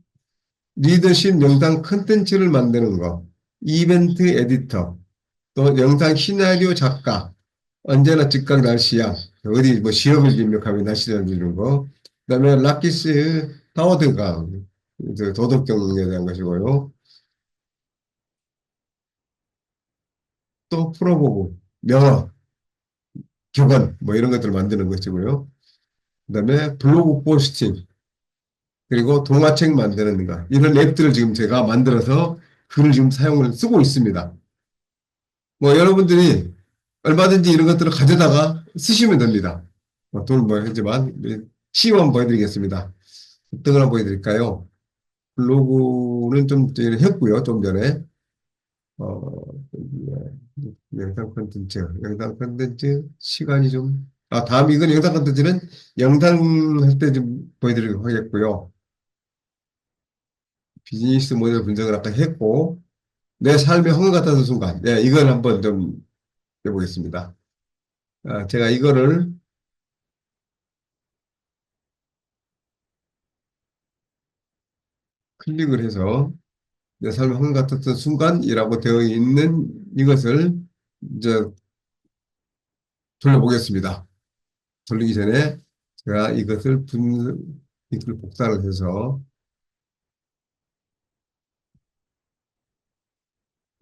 리더십 영상 컨텐츠를 만드는 거 이벤트 에디터 또 영상 시나리오 작가 언제나 즉각 날씨야 어디 뭐 시험을 입력하면 날씨를 주는 거 그다음에 라키스 타워드가 도덕 경영에 대한 것이고요. 또 풀어보고 명언, 격언 뭐 이런 것들을 만드는 것이고요. 그다음에 블로그 포스팅 그리고 동화책 만드는 거 이런 앱들을 지금 제가 만들어서 글을 지금 사용을 쓰고 있습니다. 뭐 여러분들이 얼마든지 이런 것들을 가져다가 쓰시면 됩니다. 돈을 뭐 하지만 시험 보여드리겠습니다. 어떤 걸 보여드릴까요? 블로그는 좀 했고요. 좀 전에 영상 콘텐츠 시간이 좀 다음 이건 영상 콘텐츠는 영상 할 때 좀 보여드리도록 하겠고요. 비즈니스 모델 분석을 아까 했고 내 삶의 황금 같은 순간 이걸 한번 좀 해보겠습니다. 제가 이거를 클릭을 해서 내 삶의 황금 같았던 순간이라고 되어 있는 이것을 이제 돌려보겠습니다. 돌리기 전에 제가 이걸 복사를 해서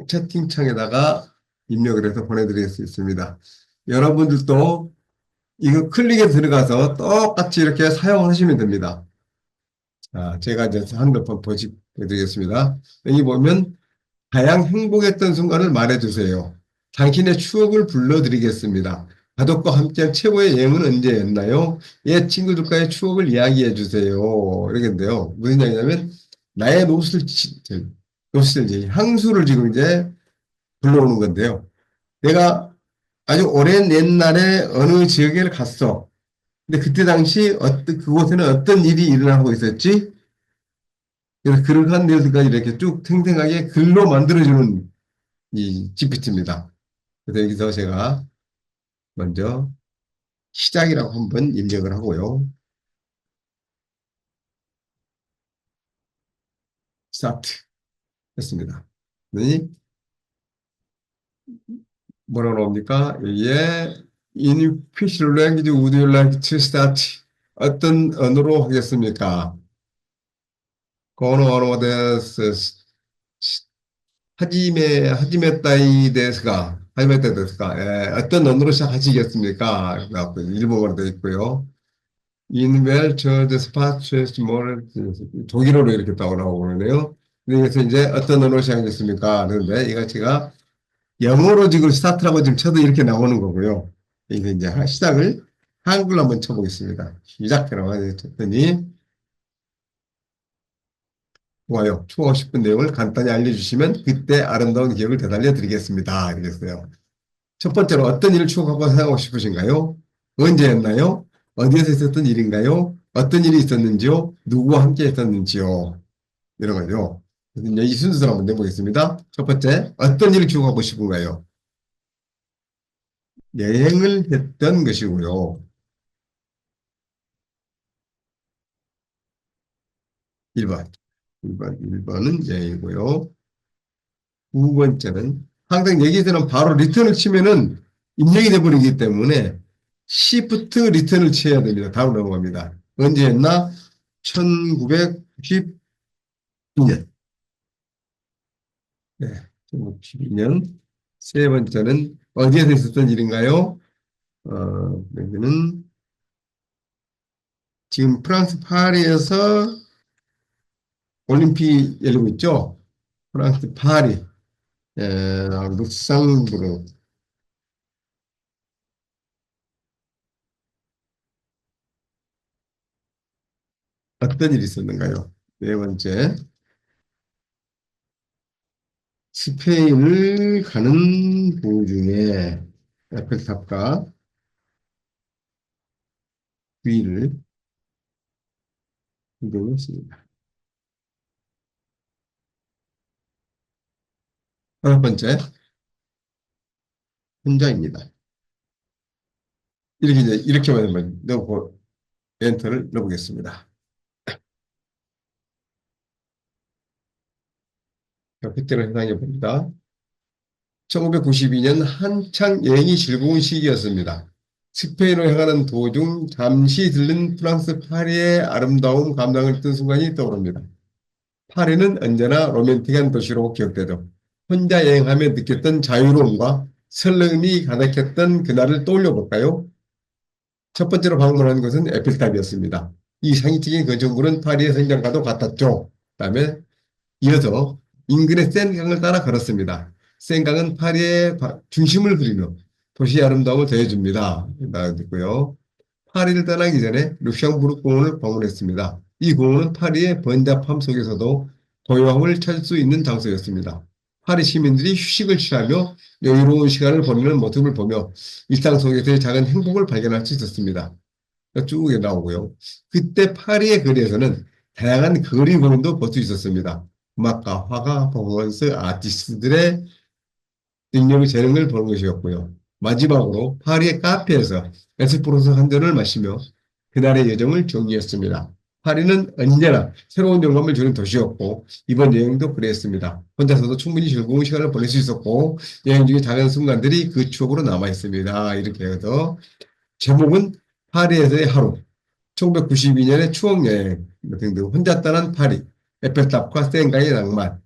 채팅창에다가 입력을 해서 보내드릴 수 있습니다. 여러분들도 이거 클릭에 들어가서 똑같이 이렇게 사용하시면 됩니다. 제가 이제 한번 보여드리겠습니다. 여기 보면 가장 행복했던 순간을 말해주세요. 당신의 추억을 불러드리겠습니다. 가족과 함께한 최고의 여행은 언제였나요? 옛 친구들과의 추억을 이야기해 주세요. 이러겠는데요. 무슨 이야기냐면 나의 노스텔지 향수를 지금 이제 불러오는 건데요. 내가 아주 오랜 옛날에 어느 지역에 갔어. 근데 그때 당시 그곳에는 어떤 일이 일어나고 있었지? 그래서 글을 한 데서까지 이렇게 쭉 탱탱하게 글로 만들어주는 이 GPT입니다. 그래서 여기서 제가 먼저 시작이라고 한번 입력을 하고요. 스타트 했습니다. 네, 뭐라고 나옵니까? 예, in which language would you like to start? 어떤 언어로 하겠습니까? 거노 데스 하지메 따이 데스가 하지메 따이 데스가 어떤 언어로 시작하시겠습니까? 그래갖고 일본어로 되어 있고요. In where church spot more 독일어로 이렇게 나오고 그러네요. 그래서 이제 어떤 언어로 시작하겠습니까? 그런데 이거 제가 영어로 지금 스타트라고 지금 쳐도 이렇게 나오는 거고요. 이제 시작을 한글로 한번 쳐보겠습니다. 시작해라고 했더니 좋아요. 추가하고 싶은 내용을 간단히 알려주시면 그때 아름다운 기억을 되살려 드리겠습니다. 이랬어요. 첫 번째로 어떤 일을 추억하고 생각하고 싶으신가요? 언제였나요? 어디에서 있었던 일인가요? 어떤 일이 있었는지요? 누구와 함께 했었는지요? 이런 거죠. 그래서 이제 이 순서를 한번 내보겠습니다. 첫 번째, 어떤 일을 기록하고 싶은가요? 여행을 했던 것이고요. 1번. 1번은 여행이고요. 두 번째는 항상 여기서는 바로 리턴을 치면은 입력이 돼버리기 때문에 시프트 리턴을 쳐야 됩니다. 다음 넘어갑니다. 언제 했나? 1992년. 네, 1992년. 세 번째는 어디에서 있었던 일인가요? 여기는 지금 프랑스 파리에서 올림픽 열리고 있죠? 프랑스 파리, 룩셈부르. 어떤 일이 있었는가요? 네 번째, 스페인을 가는 도중에 에펠탑과 위를 구경했습니다. 다섯 번째, 혼자입니다. 이렇게만 한번 넣고 엔터를 넣어보겠습니다. 자, 그때를 해당해 봅니다. 1992년 한창 여행이 즐거운 시기였습니다. 스페인으로 향하는 도중 잠시 들른 프랑스 파리의 아름다움 감상을 뜬 순간이 떠오릅니다. 파리는 언제나 로맨틱한 도시로 기억되죠. 혼자 여행하며 느꼈던 자유로움과 설렘이 가득했던 그날을 떠올려 볼까요? 첫 번째로 방문한 것은 에펠탑이었습니다. 이 상징적인 건축물은 파리의 성당과도 같았죠. 그다음에 이어서 인근의 센강을 따라 걸었습니다. 센강은 파리의 중심을 그리며 도시의 아름다움을 더해줍니다. 나왔고요. 파리를 떠나기 전에 룩셈부르크 공원을 방문했습니다. 이 공원은 파리의 번잡함 속에서도 고요함을 찾을 수 있는 장소였습니다. 파리 시민들이 휴식을 취하며 여유로운 시간을 보내는 모습을 보며 일상 속에서의 작은 행복을 발견할 수 있었습니다. 쭉 나오고요. 그때 파리의 거리에서는 다양한 거리 공연도 볼 수 있었습니다. 음악가, 화가, 퍼포먼스 아티스트들의 능력의 재능을 보는 것이었고요. 마지막으로 파리의 카페에서 에스프레소 한 잔을 마시며 그날의 여정을 정리했습니다. 파리는 언제나 새로운 영감을 주는 도시였고 이번 여행도 그랬습니다. 혼자서도 충분히 즐거운 시간을 보낼 수 있었고 여행 중의 작은 순간들이 그 추억으로 남아 있습니다. 이렇게 해서 제목은 파리에서의 하루, 1992년의 추억여행 등등 혼자 떠난 파리, 에펠탑과 센가의 낭만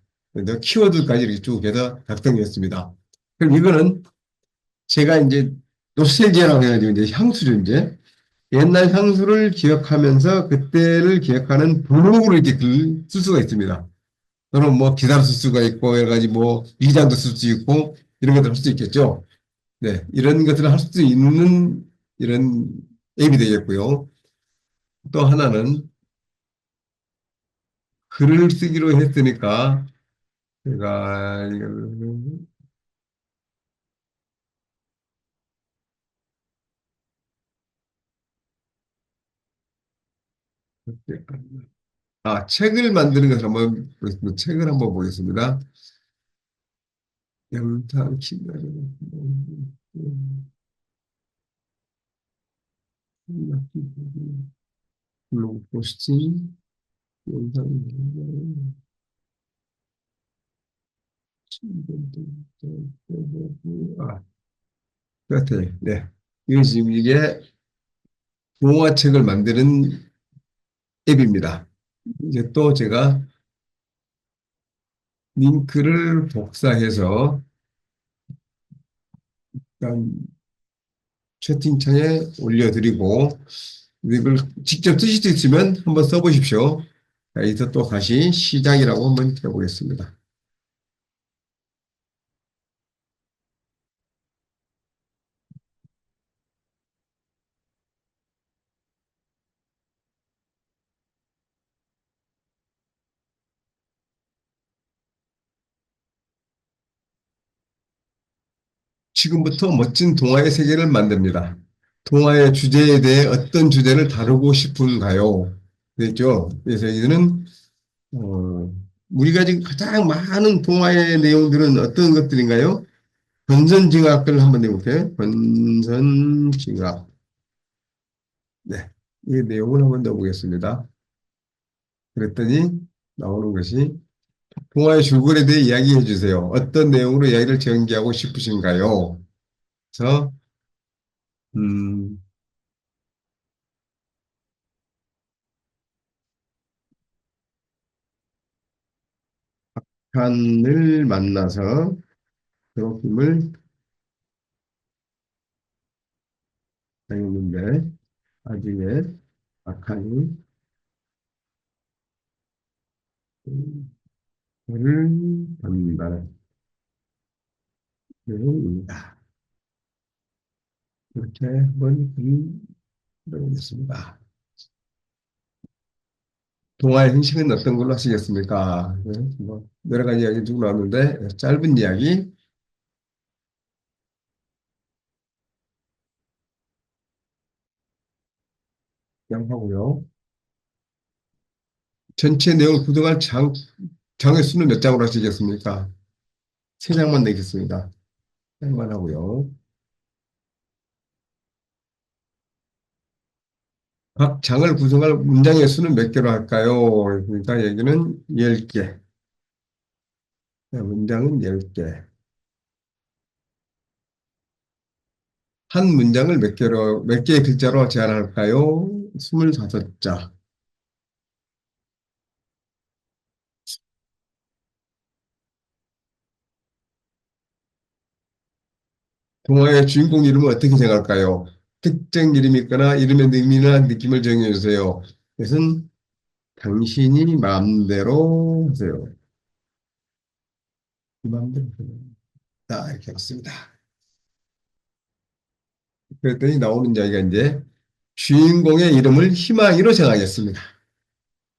키워드까지 이렇게 쭉 해서 작성했습니다. 그럼 이거는 제가 이제 노스텔지아라고 해가지고 이제 향수죠 이제 옛날 향수를 기억하면서 그때를 기억하는 블로그로 이렇게 글 쓸 수가 있습니다. 또는 뭐 기사를 쓸 수가 있고 여러 가지 뭐 리장도 쓸 수 있고 이런 것들 할 수 있겠죠. 네, 이런 것들을 할 수 있는 이런 앱이 되겠고요. 또 하나는 글을 쓰기로 했으니까 제가 이걸 책을 만드는 것을 한번 보겠습니다. 책을 한번 보겠습니다. 영상 기다려 블로그 포스팅 영상 같아요. 네. 이게 지금 이게 동화책을 만드는 앱입니다. 이제 또 제가 링크를 복사해서 일단 채팅창에 올려드리고 이걸 직접 쓰실 수 있으면 한번 써보십시오. 자, 이제 또 다시 시작이라고 한번 해보겠습니다. 지금부터 멋진 동화의 세계를 만듭니다. 동화의 주제에 대해 어떤 주제를 다루고 싶은가요? 그랬죠. 그래서 이거는 어, 우리가 지금 가장 많은 동화의 내용들은 어떤 것들인가요? 권선징악을 한번 내볼게요. 권선징악. 네, 이 내용을 한번 넣어보겠습니다. 그랬더니 나오는 것이 동화의 줄거리에 대해 이야기해 주세요. 어떤 내용으로 이야기를 전개하고 싶으신가요? 그래서 음, 악한을 만나서 괴롭힘을 당했는데 나중에 악한이 그를 받는다는 내용입니다. 이렇게 한번 해보겠습니다. 동화의 형식은 어떤 걸로 하시겠습니까? 네, 뭐 여러 가지 이야기 쭉 나왔는데 짧은 이야기 그냥 하고요. 전체 내용을 구성할 장의 수는 몇 장으로 하시겠습니까? 세 장만 내겠습니다. 장만 하고요. 각 장을 구성할 문장의 수는 몇 개로 할까요? 그러니까 여기는 10개. 문장은 10개. 한 문장을 몇 개의 글자로 제한할까요? 25자. 동화의 주인공 이름은 어떻게 정할까요? 특정 이름이 있거나 이름의 의미나 느낌을 정해 주세요. 이것은 당신이 마음대로 하세요. 마음대로 하세요. 자, 이렇게 했습니다. 그랬더니 나오는 이야기가 이제 주인공의 이름을 희망이로 정하겠습니다.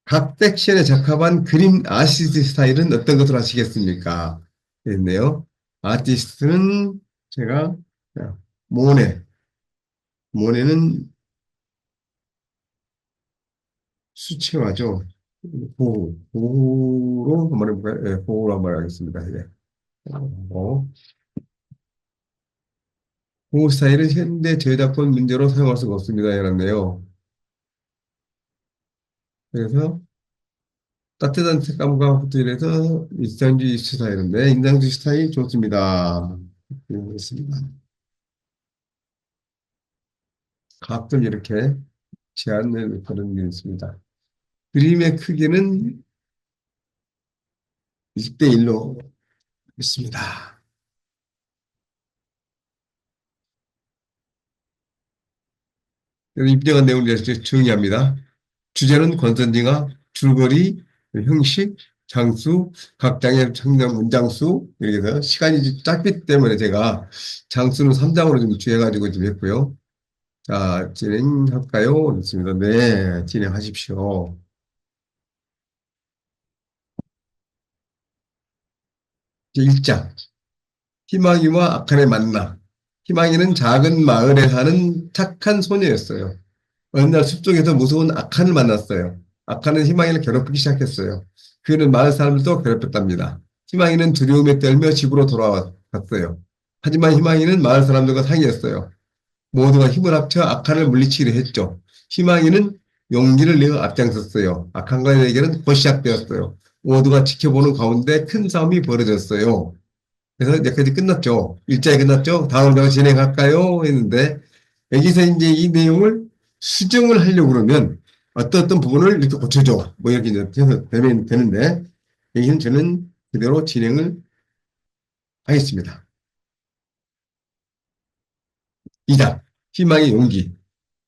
각 섹션에 적합한 그림 아티스트 스타일은 어떤 것으로 하시겠습니까? 됐네요. 아티스트는 제가 자, 모네. 모네는 수채화죠. 보호로 한번 해볼까요? 예, 보호로 한번 하겠습니다. 예. 어, 보호 스타일은 현대 저작권 문제로 사용할 수가 없습니다. 이랬네요. 그래서 따뜻한 색감과 호텔에서 인상주의 스타일인데 인상주의 스타일 좋습니다. 그렇습니다. 가끔 이렇게 제안을 받은 게 있습니다. 그림의 크기는 1대1로 있습니다. 입력한 내용을 이제 정의합니다. 주제는 권선징악, 줄거리, 형식, 장수, 각 장의 청량 문장수, 이렇게 해서 시간이 짧기 때문에 제가 장수는 3장으로 좀 주해가지고 좀 했고요. 자, 진행할까요? 그렇습니다. 네, 진행하십시오. 1장. 희망이와 악한의 만남. 희망이는 작은 마을에 사는 착한 소녀였어요. 어느 날 숲속에서 무서운 악한을 만났어요. 악한은 희망이를 괴롭히기 시작했어요. 그는 마을 사람들도 괴롭혔답니다. 희망이는 두려움에 떨며 집으로 돌아왔어요. 하지만 희망이는 마을 사람들과 상의했어요. 모두가 힘을 합쳐 악한을 물리치기로 했죠. 희망이는 용기를 내어 앞장섰어요. 악한과의 대결은 곧 시작되었어요. 모두가 지켜보는 가운데 큰 싸움이 벌어졌어요. 그래서 여기까지 끝났죠. 일자에 끝났죠. 다음 장 진행할까요? 했는데 여기서 이제 이 내용을 수정을 하려고 그러면 어떤 부분을 이렇게 고쳐줘. 뭐 이렇게 이제 해서 되면 되는데 여기는 저는 그대로 진행을 하겠습니다. 2장 희망의 용기.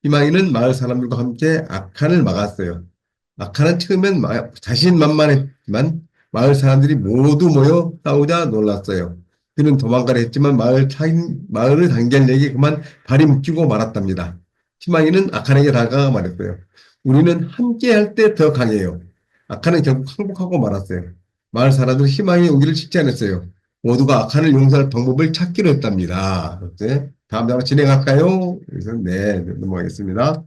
희망이는 마을 사람들과 함께 악한을 막았어요. 아카는 처음엔 자신만만했지만 마을 사람들이 모두 모여 싸우자 놀랐어요. 그는 도망가려 했지만 마을을 단결내기 그만 발이 묶이고 말았답니다. 희망이는 아칸에게 다가가 말했어요. 우리는 함께 할 때 더 강해요. 아칸은 결국 항복하고 말았어요. 마을 사람들은 희망의 용기를 식지 않았어요. 모두가 아칸을 용서할 방법을 찾기로 했답니다. 이제 다음 장으로 진행할까요? 그래서 네, 넘어가겠습니다.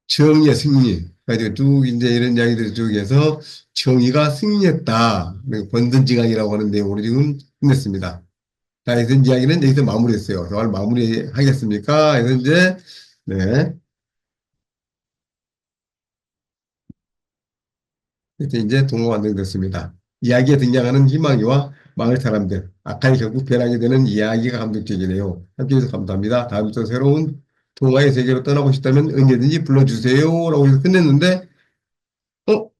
정의의 승리. 가지고 쭉 이제 이런 이야기들 쪽에서 정의가 승리했다. 권선징악이라고 하는 내용으로 지금 끝냈습니다. 자, 그래서 이야기는 여기서 마무리했어요. 대화를 마무리하겠습니까? 그래서 이제, 네. 그래서 이제 동화 완성됐습니다. 이야기에 등장하는 희망이와 마을 사람들, 악한이 결국 변하게 되는 이야기가 감동적이네요. 함께 해주셔서 감사합니다. 다음 주 새로운 동화의 세계로 떠나고 싶다면 언제든지 불러주세요. 라고 해서 끝냈는데, 어?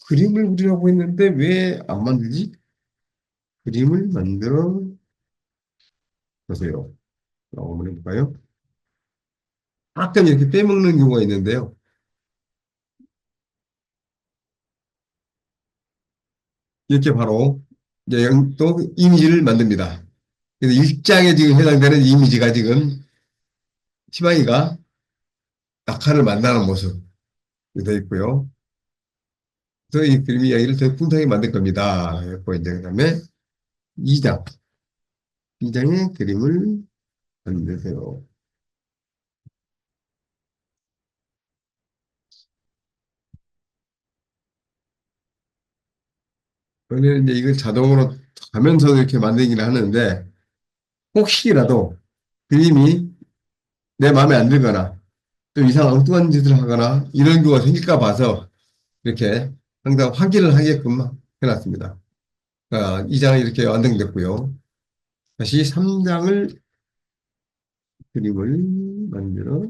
그림을 그리라고 했는데 왜 안 만들지? 그림을 만들어 보세요. 한번 해볼까요? 가끔 이렇게 빼먹는 경우가 있는데요. 이렇게 바로 이제 또 이미지를 만듭니다. 그래서 일장에 지금 해당되는 이미지가 지금 희망이가 낙하를 만나는 모습 되어 있고요. 그래서 이 그림 이야기를 더 풍성하게 만들 겁니다. 그리고 이제 그다음에 2장, 2장의 그림을 만드세요. 원래는 이제 이걸 자동으로 하면서 이렇게 만들기는 하는데 혹시라도 그림이 내 마음에 안 들거나 좀 이상한 엉뚱한 짓을 하거나 이런 경우가 생길까 봐서 이렇게 항상 확인을 하게끔 해놨습니다. 아, 2장이 이렇게 완성됐고요. 다시 3장을 그림을 만들어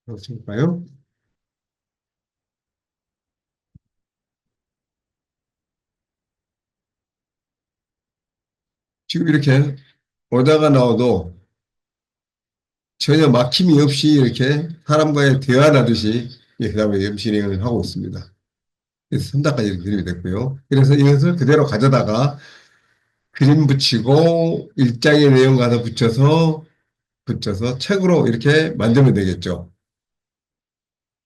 보실까요? 지금 이렇게 오다가 나와도 전혀 막힘이 없이 이렇게 사람과의 대화하듯이 그다음에 진행을 하고 있습니다. 그래서 3장까지 이렇게 그림이 됐고요. 그래서 이것을 그대로 가져다가 그림 붙이고 일장의 내용 가서 붙여서 책으로 이렇게 만들면 되겠죠.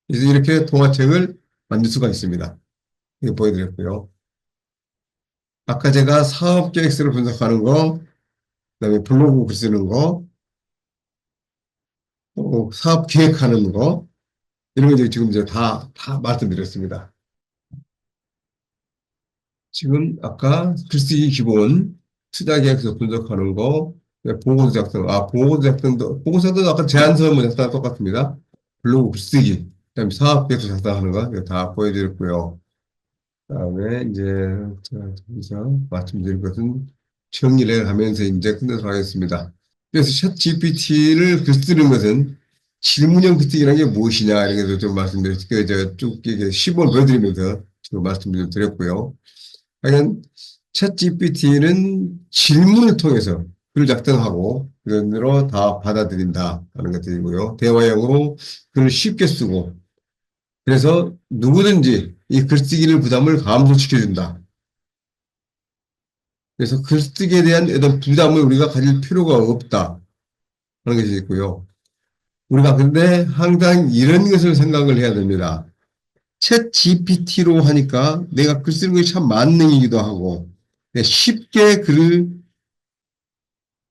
그래서 이렇게 동화책을 만들 수가 있습니다. 이거 보여드렸고요. 아까 제가 사업 계획서를 분석하는 거, 그다음에 블로그 글 쓰는 거, 또 사업 기획하는 거, 이런 거 지금 이제 다 말씀드렸습니다. 지금 아까 글쓰기 기본, 투자 계획서 분석하는 거, 보고서 작성, 보고서도 아까 제안서 뭐 작성 똑같습니다. 블로그 글쓰기, 그다음에 사업 계획서 작성하는 거, 이거 다 보여드렸고요. 그다음에 이제 여기서 말씀드릴 것은 정리를 하면서 이제 끝내도록 하겠습니다. 그래서 챗 GPT를 글쓰는 것은 질문형 글쓰기라는 게 무엇이냐 이런 것도 좀 말씀드렸고 쭉 이게 시범을 보여드리면서 지금 말씀을 드렸고요. 하여간 챗 GPT는 질문을 통해서 글을 작성하고 그런대로 다 받아들인다 하는 것들이고요. 대화형으로 글을 쉽게 쓰고 그래서 누구든지 이 글쓰기를 부담을 감소시켜준다. 그래서 글쓰기에 대한 어떤 부담을 우리가 가질 필요가 없다 하는 것이 있고요. 우리가 근데 항상 이런 것을 생각을 해야 됩니다. 챗 GPT로 하니까 내가 글 쓰는 것이 참 만능이기도 하고 쉽게 글을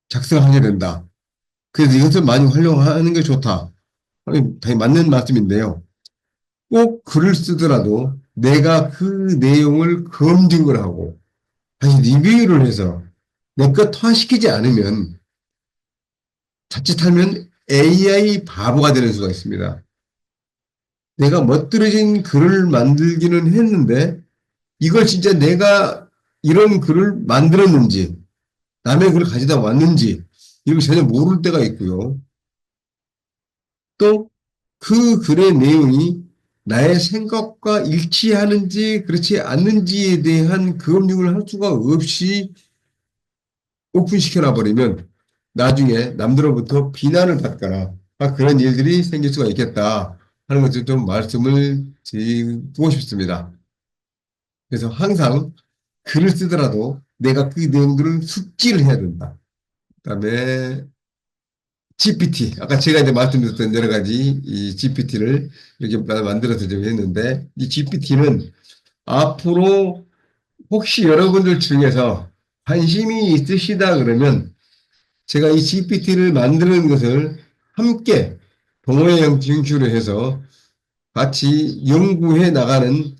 작성하게 된다. 그래서 이것을 많이 활용하는 게 좋다. 당연히 맞는 말씀인데요. 꼭 글을 쓰더라도 내가 그 내용을 검증을 하고 다시 리뷰를 해서 내 것화시키지 않으면 자칫하면 AI 바보가 되는 수가 있습니다. 내가 멋들어진 글을 만들기는 했는데 이걸 진짜 내가 이런 글을 만들었는지 남의 글을 가져다 왔는지 이걸 전혀 모를 때가 있고요. 또 그 글의 내용이 나의 생각과 일치하는지 그렇지 않는지에 대한 검증을 할 수가 없이 오픈시켜놔 버리면 나중에 남들로부터 비난을 받거나 그런 일들이 생길 수가 있겠다 하는 것을 좀 말씀을 드리고 싶습니다. 그래서 항상 글을 쓰더라도 내가 그 내용들을 숙지를 해야 된다. 그다음에 GPT, 아까 제가 이제 말씀드렸던 여러 가지 이 GPT를 이렇게 만들어서 좀 했는데 이 GPT는 앞으로 혹시 여러분들 중에서 관심이 있으시다 그러면 제가 이 GPT를 만드는 것을 함께 동호회 형식으로 해서 같이 연구해 나가는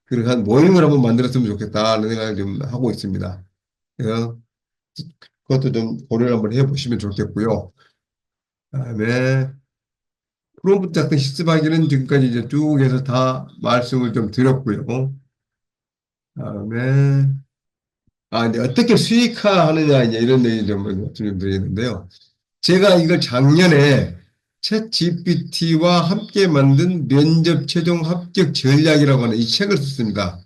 그러한 모임을 한번 만들었으면 좋겠다는 생각을 좀 하고 있습니다. 그래서 그것도 좀 고려를 한번 해보시면 좋겠고요. 그다음에 프롬프트 같은 실습하기는 지금까지 이제 쭉 해서 다 말씀을 좀 드렸고요. 그다음에 이제 어떻게 수익화하느냐 이제 이런 얘기 좀 말씀드리는데요. 제가 이걸 작년에 챗 GPT와 함께 만든 면접 최종 합격 전략이라고 하는 이 책을 썼습니다.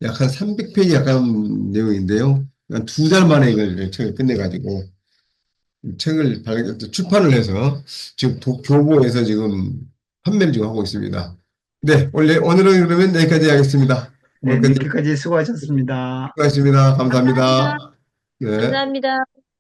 약 한 300페이지 가까운 내용인데요. 한 두 달 만에 이걸 책을 끝내가지고 책을 출판을 해서 지금 교보에서 지금 판매를 지금 하고 있습니다. 네, 오늘은 그러면 여기까지 하겠습니다. 네, 오늘까지 늦게까지 수고하셨습니다. 수고하셨습니다. 감사합니다. 감사합니다. 네. 감사합니다.